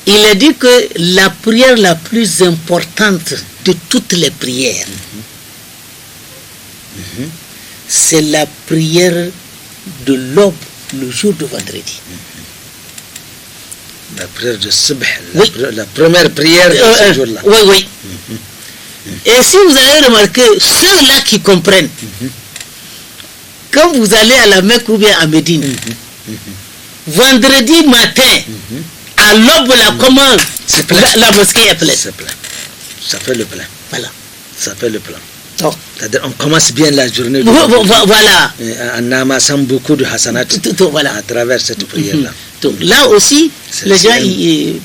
il est dit que la prière la plus importante de toutes les prières, c'est la prière de l'aube, le jour de vendredi. La prière de Subh, la première prière de ce jour-là. Oui. Et si vous avez remarqué, ceux-là qui comprennent, quand vous allez à la Mecque ou bien à Médine, vendredi matin, à l'aube, la mosquée est pleine. C'est plein. Ça fait le plein. Voilà. Ça fait le plein. Oh. C'est-à-dire on commence bien la journée. Voilà. En amassant beaucoup de hasanat voilà. à travers cette prière-là. Donc là aussi, les gens,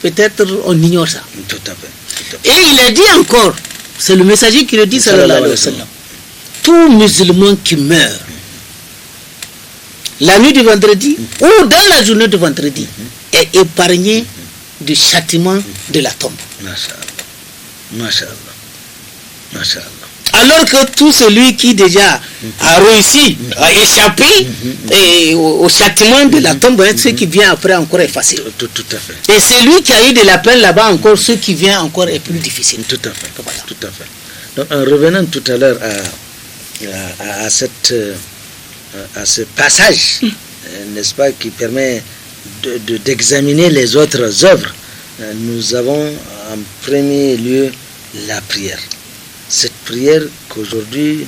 peut-être on ignore ça. Tout à fait. Et il a dit encore, c'est le messager qui le dit, sallallahu alayhi wa sallam, tout musulman qui meurt la nuit du vendredi ou dans la journée de vendredi est épargné du châtiment de la tombe. Masha'Allah. Alors que tout celui qui déjà a réussi à échapper au châtiment de la tombe, ce qui vient après encore est facile. Tout à fait. Et celui qui a eu de la peine là-bas encore, ce qui vient encore est plus difficile. Tout à fait. Voilà. Tout à fait. Donc en revenant tout à l'heure à ce passage, n'est-ce pas, qui permet d'examiner les autres œuvres, nous avons en premier lieu la prière. Cette prière qu'aujourd'hui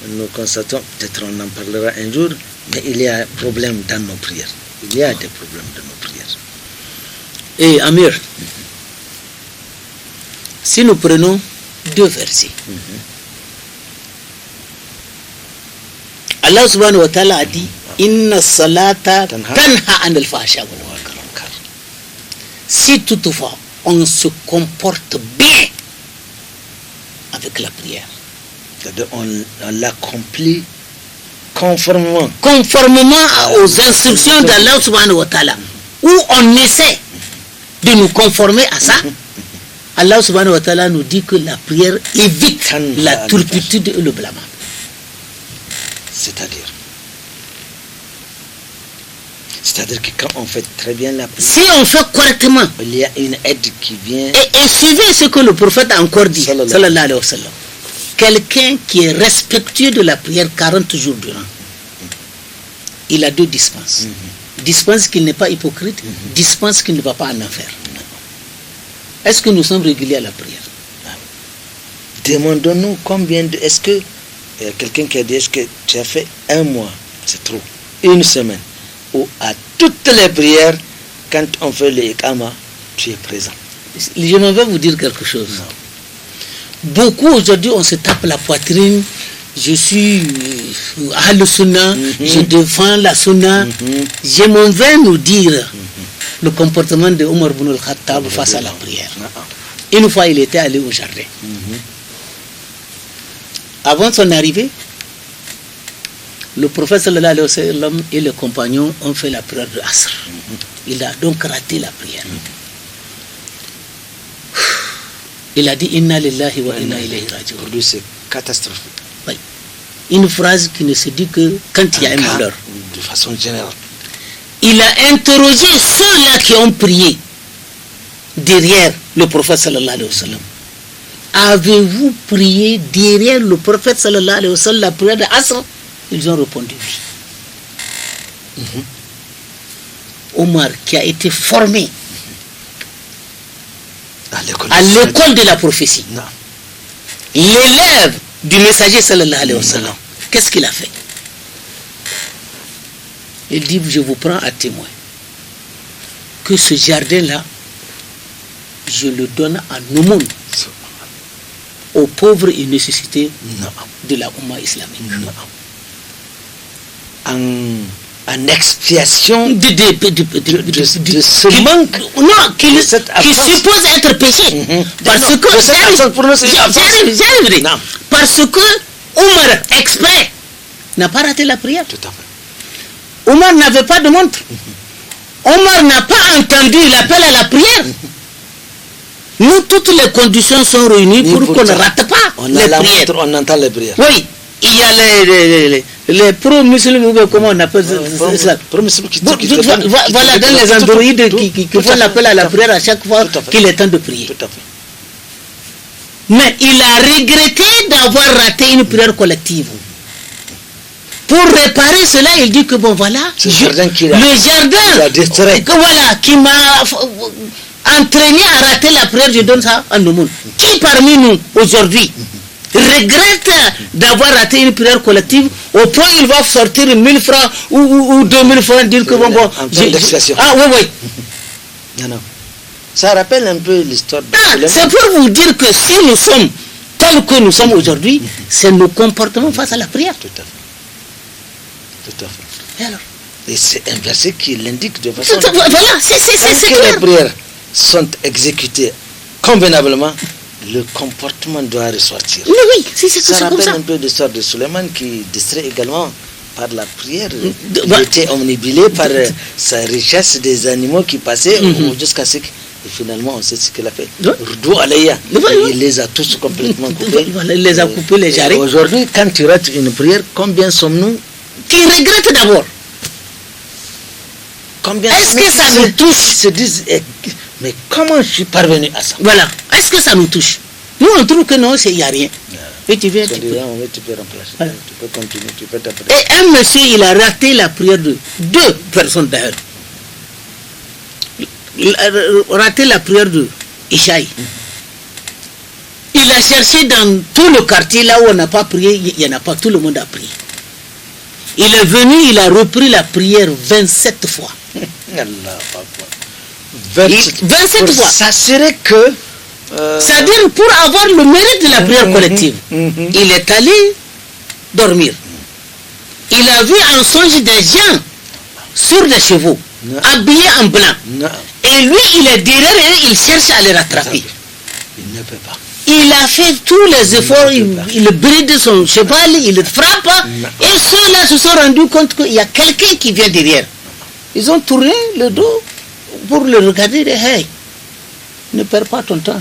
nous constatons, peut-être on en parlera un jour, mais il y a un problème dans nos prières. Il y a des problèmes dans nos prières. Et Amir, si nous prenons 2 versets, Allah subhanahu wa ta'ala a dit Inna salata tanha anil fahsha wal munkar. Si toutefois on se comporte bien avec la prière, C'est-à-dire on l'accomplit conformément aux instructions d'Allah subhanahu wa ta'ala, où on essaie de nous conformer à ça, Allah subhanahu wa ta'ala nous dit que la prière évite la turpitude et le blâme. C'est-à-dire que quand on fait très bien la prière, si on fait correctement, il y a une aide qui vient. Et suivez ce que le prophète a encore dit, sallallahu alayhi wa sallam. Quelqu'un qui est respectueux de la prière 40 jours durant, il a 2 dispenses. Dispense qu'il n'est pas hypocrite, dispense qu'il ne va pas en enfer. Est-ce que nous sommes réguliers à la prière? Demandons-nous combien de... Est-ce que quelqu'un qui a dit, est-ce que tu as fait 1 mois, c'est trop, 1 semaine, ou à toutes les prières, quand on fait le Iqama, tu es présent? Je m'en vais vous dire quelque chose. Non. Beaucoup aujourd'hui, on se tape la poitrine. Je suis Ahl-Sunnah, je défends la Sunnah. Je m'en vais nous dire le comportement de Omar ibn al-Khattab face à la prière. Une fois, il était allé au jardin. Avant son arrivée, le prophète sallallahu alayhi wa sallam et les compagnons ont fait la prière de Asr. Il a donc raté la prière. Il a dit Inna lillahi wa inna ilayhi raji'un. Pour lui, c'est catastrophique. Oui. Une phrase qui ne se dit que quand il y a un malheur. De façon générale. Il a interrogé ceux-là qui ont prié derrière le prophète sallallahu alayhi wa sallam. Avez-vous prié derrière le prophète sallallahu alayhi wa sallam la prière de Asr? Ils ont répondu oui. Omar, qui a été formé à l'école de la prophétie, l'élève du messager sallallahu alayhi wa sallam, qu'est-ce qu'il a fait? Il dit, je vous prends à témoin que ce jardin-là, je le donne en aumône aux pauvres et nécessités de la Oumma islamique. En expiation de ce manque, qui suppose être péché. Parce que Omar, exprès, n'a pas raté la prière. Tout à fait. Omar n'avait pas de montre. Omar n'a pas entendu l'appel à la prière. Nous, toutes les conditions sont réunies pour qu'on ne rate pas les prières. On entend les prières. Oui, il y a les pro-musulmans, comment on appelle ça? Voilà, dans les androïdes qui font l'appel à la prière à chaque fois qu'il est temps de prier. Tout à fait. Mais il a regretté d'avoir raté une prière collective. Pour réparer cela, il dit que bon voilà, le jardin qui m'a entraîné à rater la prière, je donne ça en aumône. Qui parmi nous aujourd'hui regrette d'avoir raté une prière collective au point où il va sortir 1000 francs ou 2000 francs, dire que bon ah oui. Non. Ça rappelle un peu l'histoire de c'est pour vous dire que si nous sommes tels que nous sommes aujourd'hui, c'est nos comportements face à la prière. Tout à fait. Et c'est un verset qui l'indique de façon... Voilà, c'est que les prières sont exécutées convenablement, le comportement doit ressortir. Oui, c'est ça comme ça. rappelle un peu l'histoire de Suleiman qui distrait également par la prière. Il était omnibilé par sa richesse des animaux qui passaient jusqu'à ce que finalement on sait ce qu'il a fait. Rudou alayya. Il les a tous complètement coupés. Il les a coupés, les jarrets. Aujourd'hui, quand tu rates une prière, combien sommes-nous qui regrettent d'abord? Est-ce que ça nous touche? Se disent, mais comment je suis parvenu à ça? Voilà. Est-ce que ça nous touche? Nous, on trouve que non, il n'y a rien. Et tu viens, tu peux remplacer. Voilà. Tu peux continuer, tu peux t'appeler. Et un monsieur, il a raté la prière de 2 personnes d'ailleurs. Raté la prière de Ishaï. Il a cherché dans tout le quartier, là où on n'a pas prié, il n'y en a pas, tout le monde a prié. Il est venu, il a repris la prière 27 fois. 27 fois. Ça serait que... C'est-à-dire pour avoir le mérite de la prière collective. Il est allé dormir. Il a vu en songe des gens sur des chevaux, habillés en blanc. Et lui, il est derrière et il cherche à les rattraper. Il ne peut pas. Il a fait tous les efforts, il bride son cheval, il frappe. Et ceux-là se sont rendus compte qu'il y a quelqu'un qui vient derrière. Ils ont tourné le dos pour le regarder et hey, ne perds pas ton temps.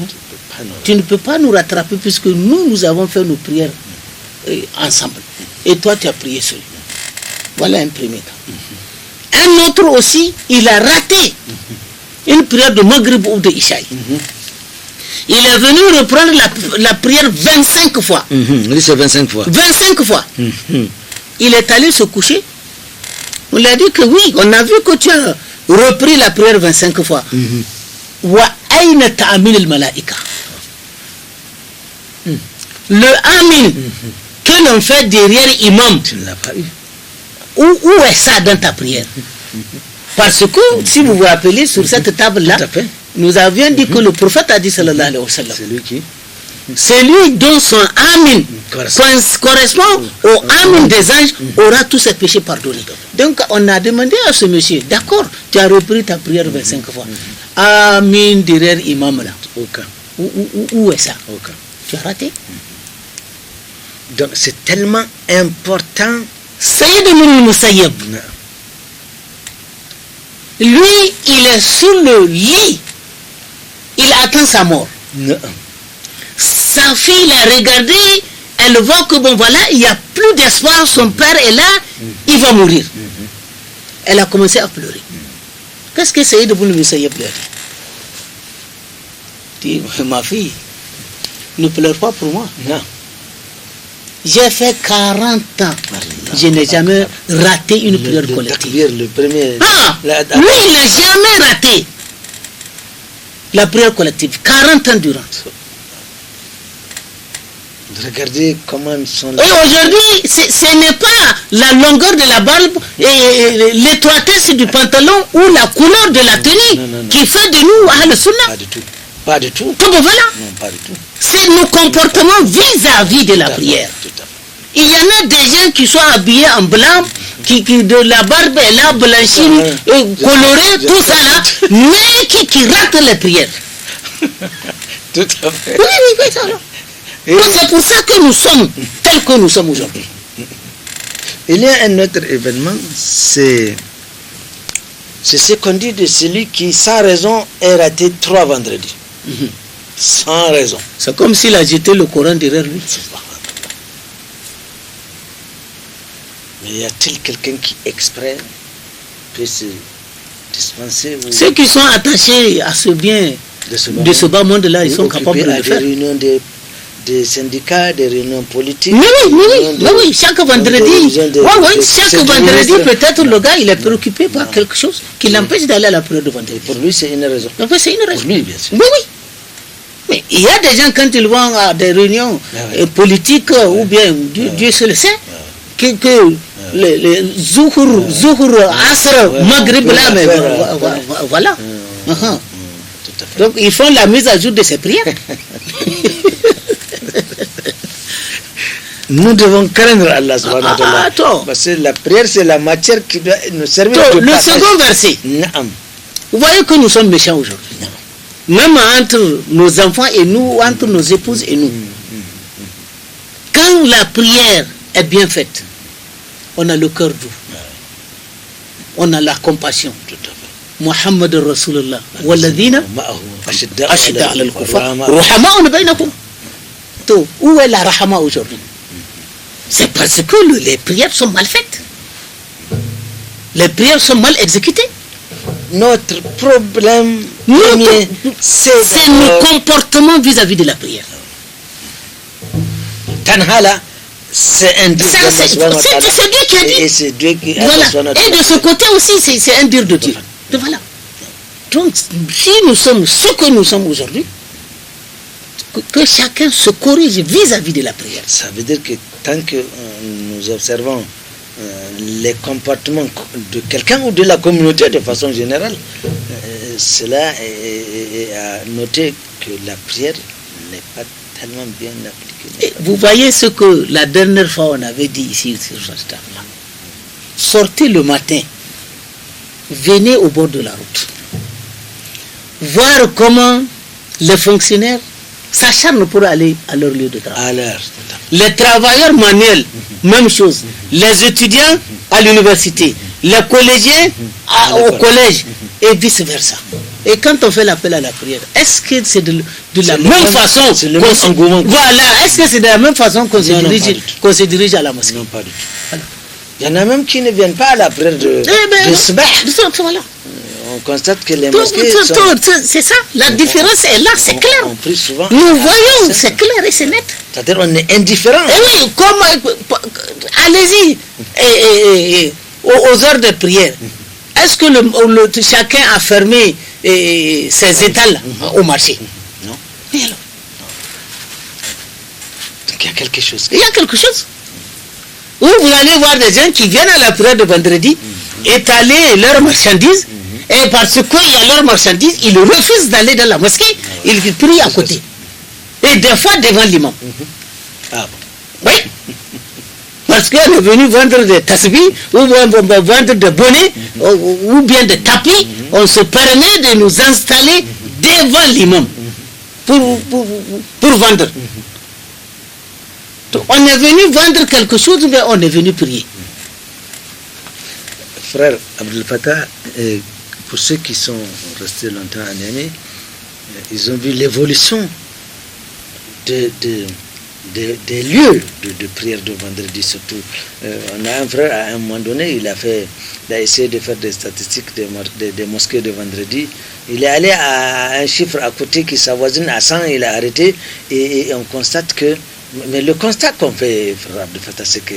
Tu ne peux pas nous rattraper puisque nous avons fait nos prières ensemble. Et toi, tu as prié seul. Voilà un premier cas. Un autre aussi, il a raté une prière de Maghrib ou de Ishaï. Il est venu reprendre la prière 25 fois. Lui, c'est 25 fois. 25 fois. Il est allé se coucher. On lui a dit que oui, on a vu que tu as repris la prière 25 fois. Wa aina ta'amil al-malaika. Le amin que l'on fait derrière imam, Tu ne l'as pas eu. où est ça dans ta prière? Parce que, si vous vous rappelez, sur cette table-là, nous avions dit que le prophète a dit, sallallahu alayhi wa sallam, C'est lui qui... celui dont son amin correspond au amin des anges aura tous ses péchés pardonnés. Donc on a demandé à ce monsieur, d'accord, tu as repris ta prière 25 fois. Amin derrière imam là. Aucun. Où est ça? Aucun. Tu as raté. Donc c'est tellement important. Sayyid ibn Musayyab, lui, il est sur le lit. Il attend sa mort. Non. Sa fille l'a regardé, elle voit que bon voilà, il n'y a plus d'espoir, son père est là, il va mourir. Elle a commencé à pleurer. Qu'est-ce que Sayyid ibn Musayyab a dit? Ma fille, ne pleure pas pour moi. Non. J'ai fait 40 ans. Je n'ai jamais raté une prière collective. Le premier... Lui, il n'a jamais raté la prière collective. 40 ans durant. Regardez comment ils sont là. Et aujourd'hui, ce n'est pas la longueur de la barbe et l'étroitesse du pantalon ou la couleur de la tenue qui fait de nous Ahl Sunnah. Pas du tout. Pas du tout. Voilà. Non, pas du tout. C'est nos comportements vis-à-vis de la prière. Il y en a des gens qui sont habillés en blanc, qui de la barbe est là, blanchie, colorée, tout ça là, mais qui ratent les prières. Tout à fait. Oui, ça là. C'est pour ça que nous sommes tels que nous sommes aujourd'hui. Il y a un autre événement, c'est ce qu'on dit de celui qui, sans raison, a raté 3 vendredis. Sans raison. C'est comme s'il a jeté le Coran derrière lui. Mais y a-t-il quelqu'un qui exprès peut se dispenser Ceux qui sont attachés à ce bien de ce bas monde-là, ils sont capables de le faire. Des réunions des syndicats, des réunions politiques. Oui, chaque vendredi, chaque vendredi, peut-être le gars, il est préoccupé par quelque chose qui l'empêche d'aller à la prière de vendredi. Pour lui, c'est une raison. C'est une raison. Pour lui, bien sûr. Oui. Mais il y a des gens, quand ils vont à des réunions politiques, ou bien, Dieu se le sait, que les Zuhur, Asr, Maghrib, là, mais voilà. Donc, ils font la mise à jour de ces prières. Nous devons craindre Allah subhanahu wa ta'ala. Parce que la prière, c'est la matière qui doit nous servir de le second verset. Vous voyez que nous sommes méchants aujourd'hui. Même entre nos enfants et nous, entre nos épouses et nous. Quand la prière est bien faite, on a le cœur doux. On a la compassion. Muhammad Rasulullah. Walladina ashidda ala al-kufar. Ruhama'un baynahum. Où est la rahama aujourd'hui? C'est parce que les prières sont mal faites. Les prières sont mal exécutées. Notre problème, c'est nos comportements vis-à-vis de la prière. Tanhala, c'est un Dieu. C'est Dieu qui a dit. Et c'est Dieu qui a dit. Et de ce côté aussi, c'est un Dieu de Dieu. Voilà. Donc, si nous sommes ce que nous sommes aujourd'hui, que chacun se corrige vis-à-vis de la prière. Ça veut dire que tant que nous observons les comportements de quelqu'un ou de la communauté de façon générale, cela est à noter que la prière n'est pas tellement bien appliquée. Et vous voyez ce que la dernière fois on avait dit ici sur cette table-là. Sortez le matin, venez au bord de la route, voir comment les fonctionnaires s'acharnent pour aller à leur lieu de travail. À l'heure. Les travailleurs manuels, même chose. Les étudiants à l'université, les collégiens au collège et vice-versa. Et quand on fait l'appel à la prière, est-ce que c'est de la même façon voilà, est-ce que c'est de la même façon qu'on se dirige à la mosquée? Non, pas du tout. Voilà. Il y en a même qui ne viennent pas à la prière de Sabah. Voilà. On constate que les mosquées c'est ça, la différence est là, c'est clair. On prie souvent. Nous voyons, c'est clair et c'est net. C'est-à-dire on est indifférent. Et oui, allez-y aux heures de prière. Est-ce que chacun a fermé ses étals au marché? Non. Et alors? Donc il y a quelque chose. Il y a quelque chose. Ou vous allez voir des gens qui viennent à la prière de vendredi étaler leurs marchandises. Et parce qu'il y a leurs marchandises, ils refusent d'aller dans la mosquée, ils prient à côté. Et des fois devant l'imam. Ah bon. Oui. Parce qu'on est venu vendre des tasbis, ou vendre des bonnets, ou bien des tapis, on se permet de nous installer devant l'imam pour vendre. Donc, on est venu vendre quelque chose, mais on est venu prier. Frère Abdel Fattah, pour ceux qui sont restés longtemps à Niamey, ils ont vu l'évolution des lieux de prière de vendredi surtout. On a un frère, à un moment donné, il a essayé de faire des statistiques des mosquées de vendredi. Il est allé à un chiffre à côté qui s'avoisine à 100, il a arrêté et on constate que... Mais le constat qu'on fait, frère Abdel Fattah, c'est que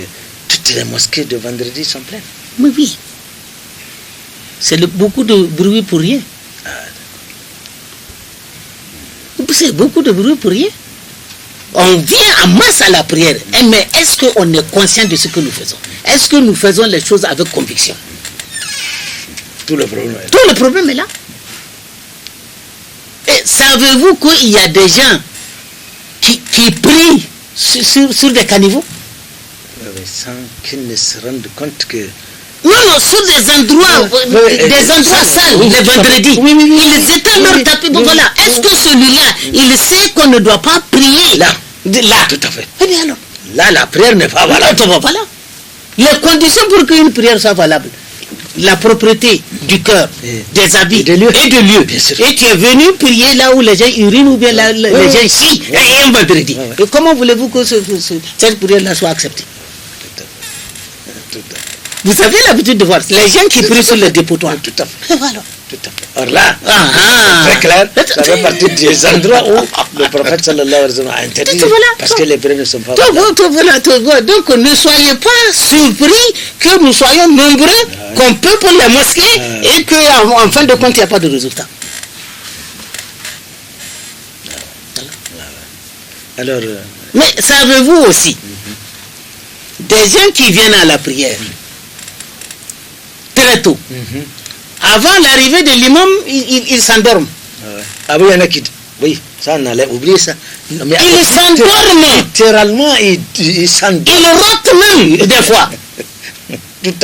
toutes les mosquées de vendredi sont pleines. Oui, oui. C'est beaucoup de bruit pour rien. C'est beaucoup de bruit pour rien. On vient en masse à la prière. Mais est-ce qu'on est conscient de ce que nous faisons? Est-ce que nous faisons les choses avec conviction? Tout le problème est là. Tout le problème est là. Et savez-vous qu'il y a des gens qui prient sur des caniveaux? Oui, sans qu'ils ne se rendent compte que... Non, sur des endroits, sales, les vendredis. Ils étendent leur tapis. Voilà. Est-ce que celui-là, il sait qu'on ne doit pas prier là? Tout à fait. Eh bien alors. Là, la prière n'est pas valable. Voilà. Les conditions pour qu'une prière soit valable, la propreté du cœur, des habits et de lieux. Et tu es venu prier là où les gens urinent ou bien là, les gens chient, et un vendredi. Et comment voulez-vous que cette prière-là soit acceptée? Tout à fait. Vous avez l'habitude de voir les gens qui prient sur le dépotoir. Tout à fait. Et voilà. Tout à fait. Or là, c'est très clair, ça fait partie des endroits où le prophète sallallahu alayhi wa sallam a interdit parce que les prières ne sont pas valables. Donc ne soyez pas surpris que nous soyons nombreux, qu'on peuple les mosquées et qu'en fin de compte, il n'y a pas de résultat. Alors, mais savez-vous aussi, des gens qui viennent à la prière très tôt, avant l'arrivée de l'imam, ils s'endorment. Ah oui, il y en a qui... Oui, ça, on allait oublier ça. Non, mais ils s'endorment. Littéralement, ils s'endorment. Ils rotent même, des fois.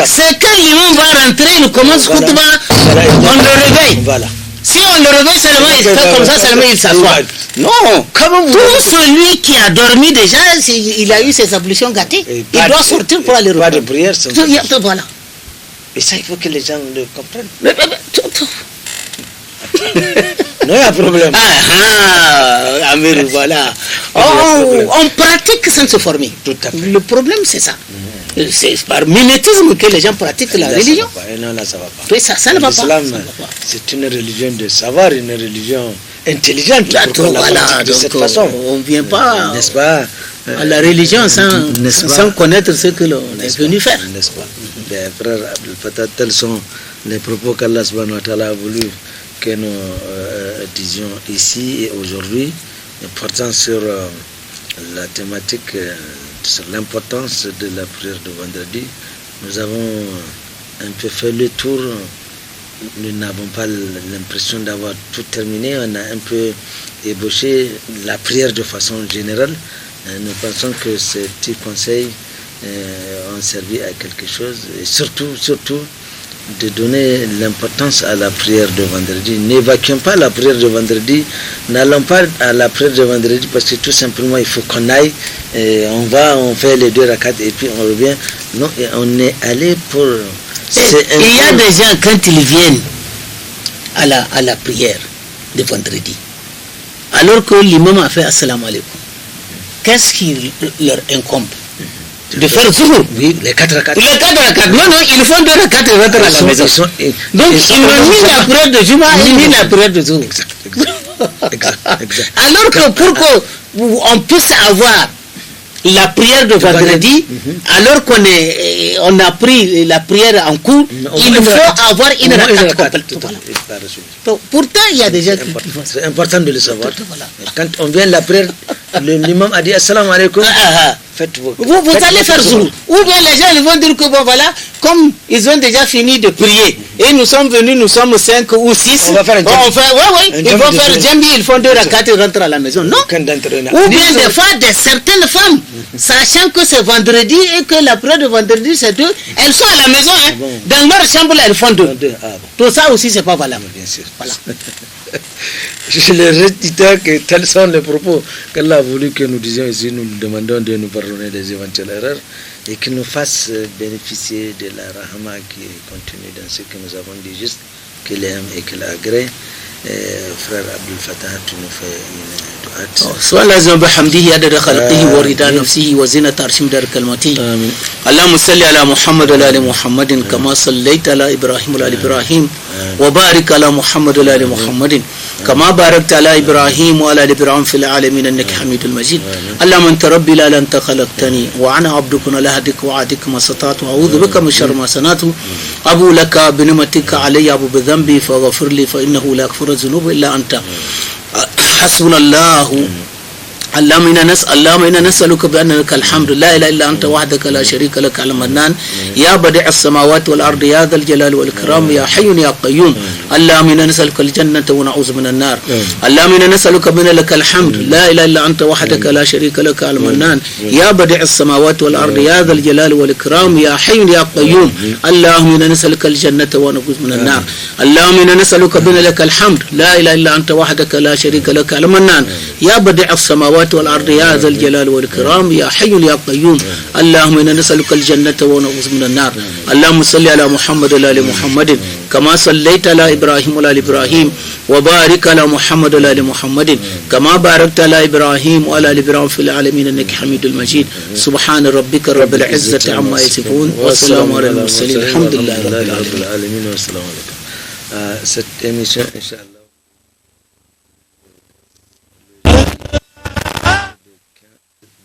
C'est quand l'imam va rentrer, il commence khutba, on le réveille. Voilà. Si on le réveille seulement, il fait comme ça, seulement il s'assoit. Non, tout celui qui a dormi déjà, il a eu ses ablutions gâtées. Il doit sortir pour aller reprendre. Pas de prière, c'est voilà. Et ça, il faut que les gens le comprennent. Non, il y a un problème. Amirou, voilà. On pratique sans se former. Tout à fait. Le problème, c'est ça. C'est par mimétisme que les gens pratiquent la religion. Non, là, ça ne va pas. Oui, ça ne va pas. L'islam, c'est une religion de savoir, une religion intelligente. Voilà, de cette façon. On ne vient pas, n'est-ce pas, à la religion sans connaître ce que l'on est venu faire. N'est-ce pas? Les frères Abdel Fattah, tels sont les propos qu'Allah subhanahu wa ta'ala a voulu que nous disions ici et aujourd'hui. portant sur la thématique, sur l'importance de la prière de vendredi. Nous avons un peu fait le tour. Nous n'avons pas l'impression d'avoir tout terminé. On a un peu ébauché la prière de façon générale. Nous pensons que ces petits conseils ont servi à quelque chose. Et surtout, de donner l'importance à la prière de vendredi. N'évacuons pas la prière de vendredi. N'allons pas à la prière de vendredi parce que tout simplement il faut qu'on aille. Et on fait les 2 rakats et puis on revient. Non, et on est allé pour... Il y a des gens, quand ils viennent à la prière de vendredi, alors que l'imam a fait assalamu alaikum, qu'est-ce qui leur incombe? De faire zuhur. Oui, les 4 rakats. Les 4 rakats. Non, ils font 2 rakats et rentrent à la maison. Donc, ils n'ont ni la prière de Juma ni la prière de Zuhur. Exact. Alors que pour qu'on puisse avoir la prière de vendredi, alors qu'on a pris la prière en cours, il faut avoir une rakat complète. Donc, pourtant, il y a des gens qui font ça. C'est important de le savoir. Quand on vient la prière, l'imam a dit assalamu alaikum. Faites-vous. Vous allez faire zour. Ou bien les gens ils vont dire que bon voilà, comme ils ont déjà fini de prier et nous sommes venus, nous sommes 5 ou 6. On va faire un ils vont faire djembi, ils font 2 rakats et rentrent à la maison. Non. Ou bien des fois, certaines femmes, sachant que c'est vendredi et que la prière de vendredi c'est 2, elles sont à la maison, hein. Dans leur chambre elles font 2. Tout ça aussi c'est pas valable. Bien sûr. Voilà. Je le reditais que tels sont les propos qu'Allah a voulu que nous disions ici. Nous lui demandons de nous pardonner des éventuelles erreurs et qu'il nous fasse bénéficier de la rahama qui est contenue dans ce que nous avons dit, juste qu'il aime et qu'il agrée. Frère Abdul Fattah, tu nous fais une du'a. سؤال لازم بحمده عدد خلقه ورضا نفسه وزنة عرشه مدار كلمته. اللهم صل على محمد وعلى ال محمد كما صليت على ابراهيم وعلى ال ابراهيم وبارك على محمد وعلى ال محمد كما باركت على ابراهيم وعلى ال ابراهيم في العالمين انك حميد مجيد. اللهم انت ربي لا انت خلقتني وانا عبدك لا اهدك وعدك ما استطعت واعوذ بك من شر ما صنعت ابو لك بنعمتك علي ابو بذنبي فاغفر لي فانه لا يغفر الذنوب الا انت. حسبنا الله. اللهم إنا نسألك بأنك الحمد لا إله إلا أنت وحدك لا شريك لك المنان يا بديع السماوات والأرض يا ذا الجلال والإكرام يا حي يا قيوم. اللهم إنا نسألك الجنة ونعوذ من النار. اللهم إنا نسألك بأن لك الحمد لا إله إلا أنت وحدك لا شريك لك المنان يا بديع السماوات والأرض يا ذا الجلال والإكرام يا حي يا قيوم. اللهم إنا نسألك الجنة ونعوذ من النار. اللهم إنا نسألك بأن لك الحمد لا إله إلا أنت وحدك لا شريك لك المنان يا بديع السماوات والأرض يا ذا الجلال والإكرام يا حي يا قيوم. اللهم إنا نسألك الجنة ونعوذ من النار. اللهم صل على محمد وعلى آل محمد كما صليت على إبراهيم وعلى آل إبراهيم وبارك على محمد وعلى آل محمد كما باركت على إبراهيم وعلى آل إبراهيم في العالمين إنك حميد مجيد. سبحان ربك رب العزة عما يصفون والسلام على المرسلين الحمد لله رب العالمين والسلام عليكم. Cette émission, Inch'Allah,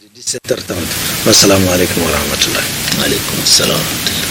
de 17h30. Wassalamu alaikum wa rahmatullah. عليكم السلام ورحمة الله.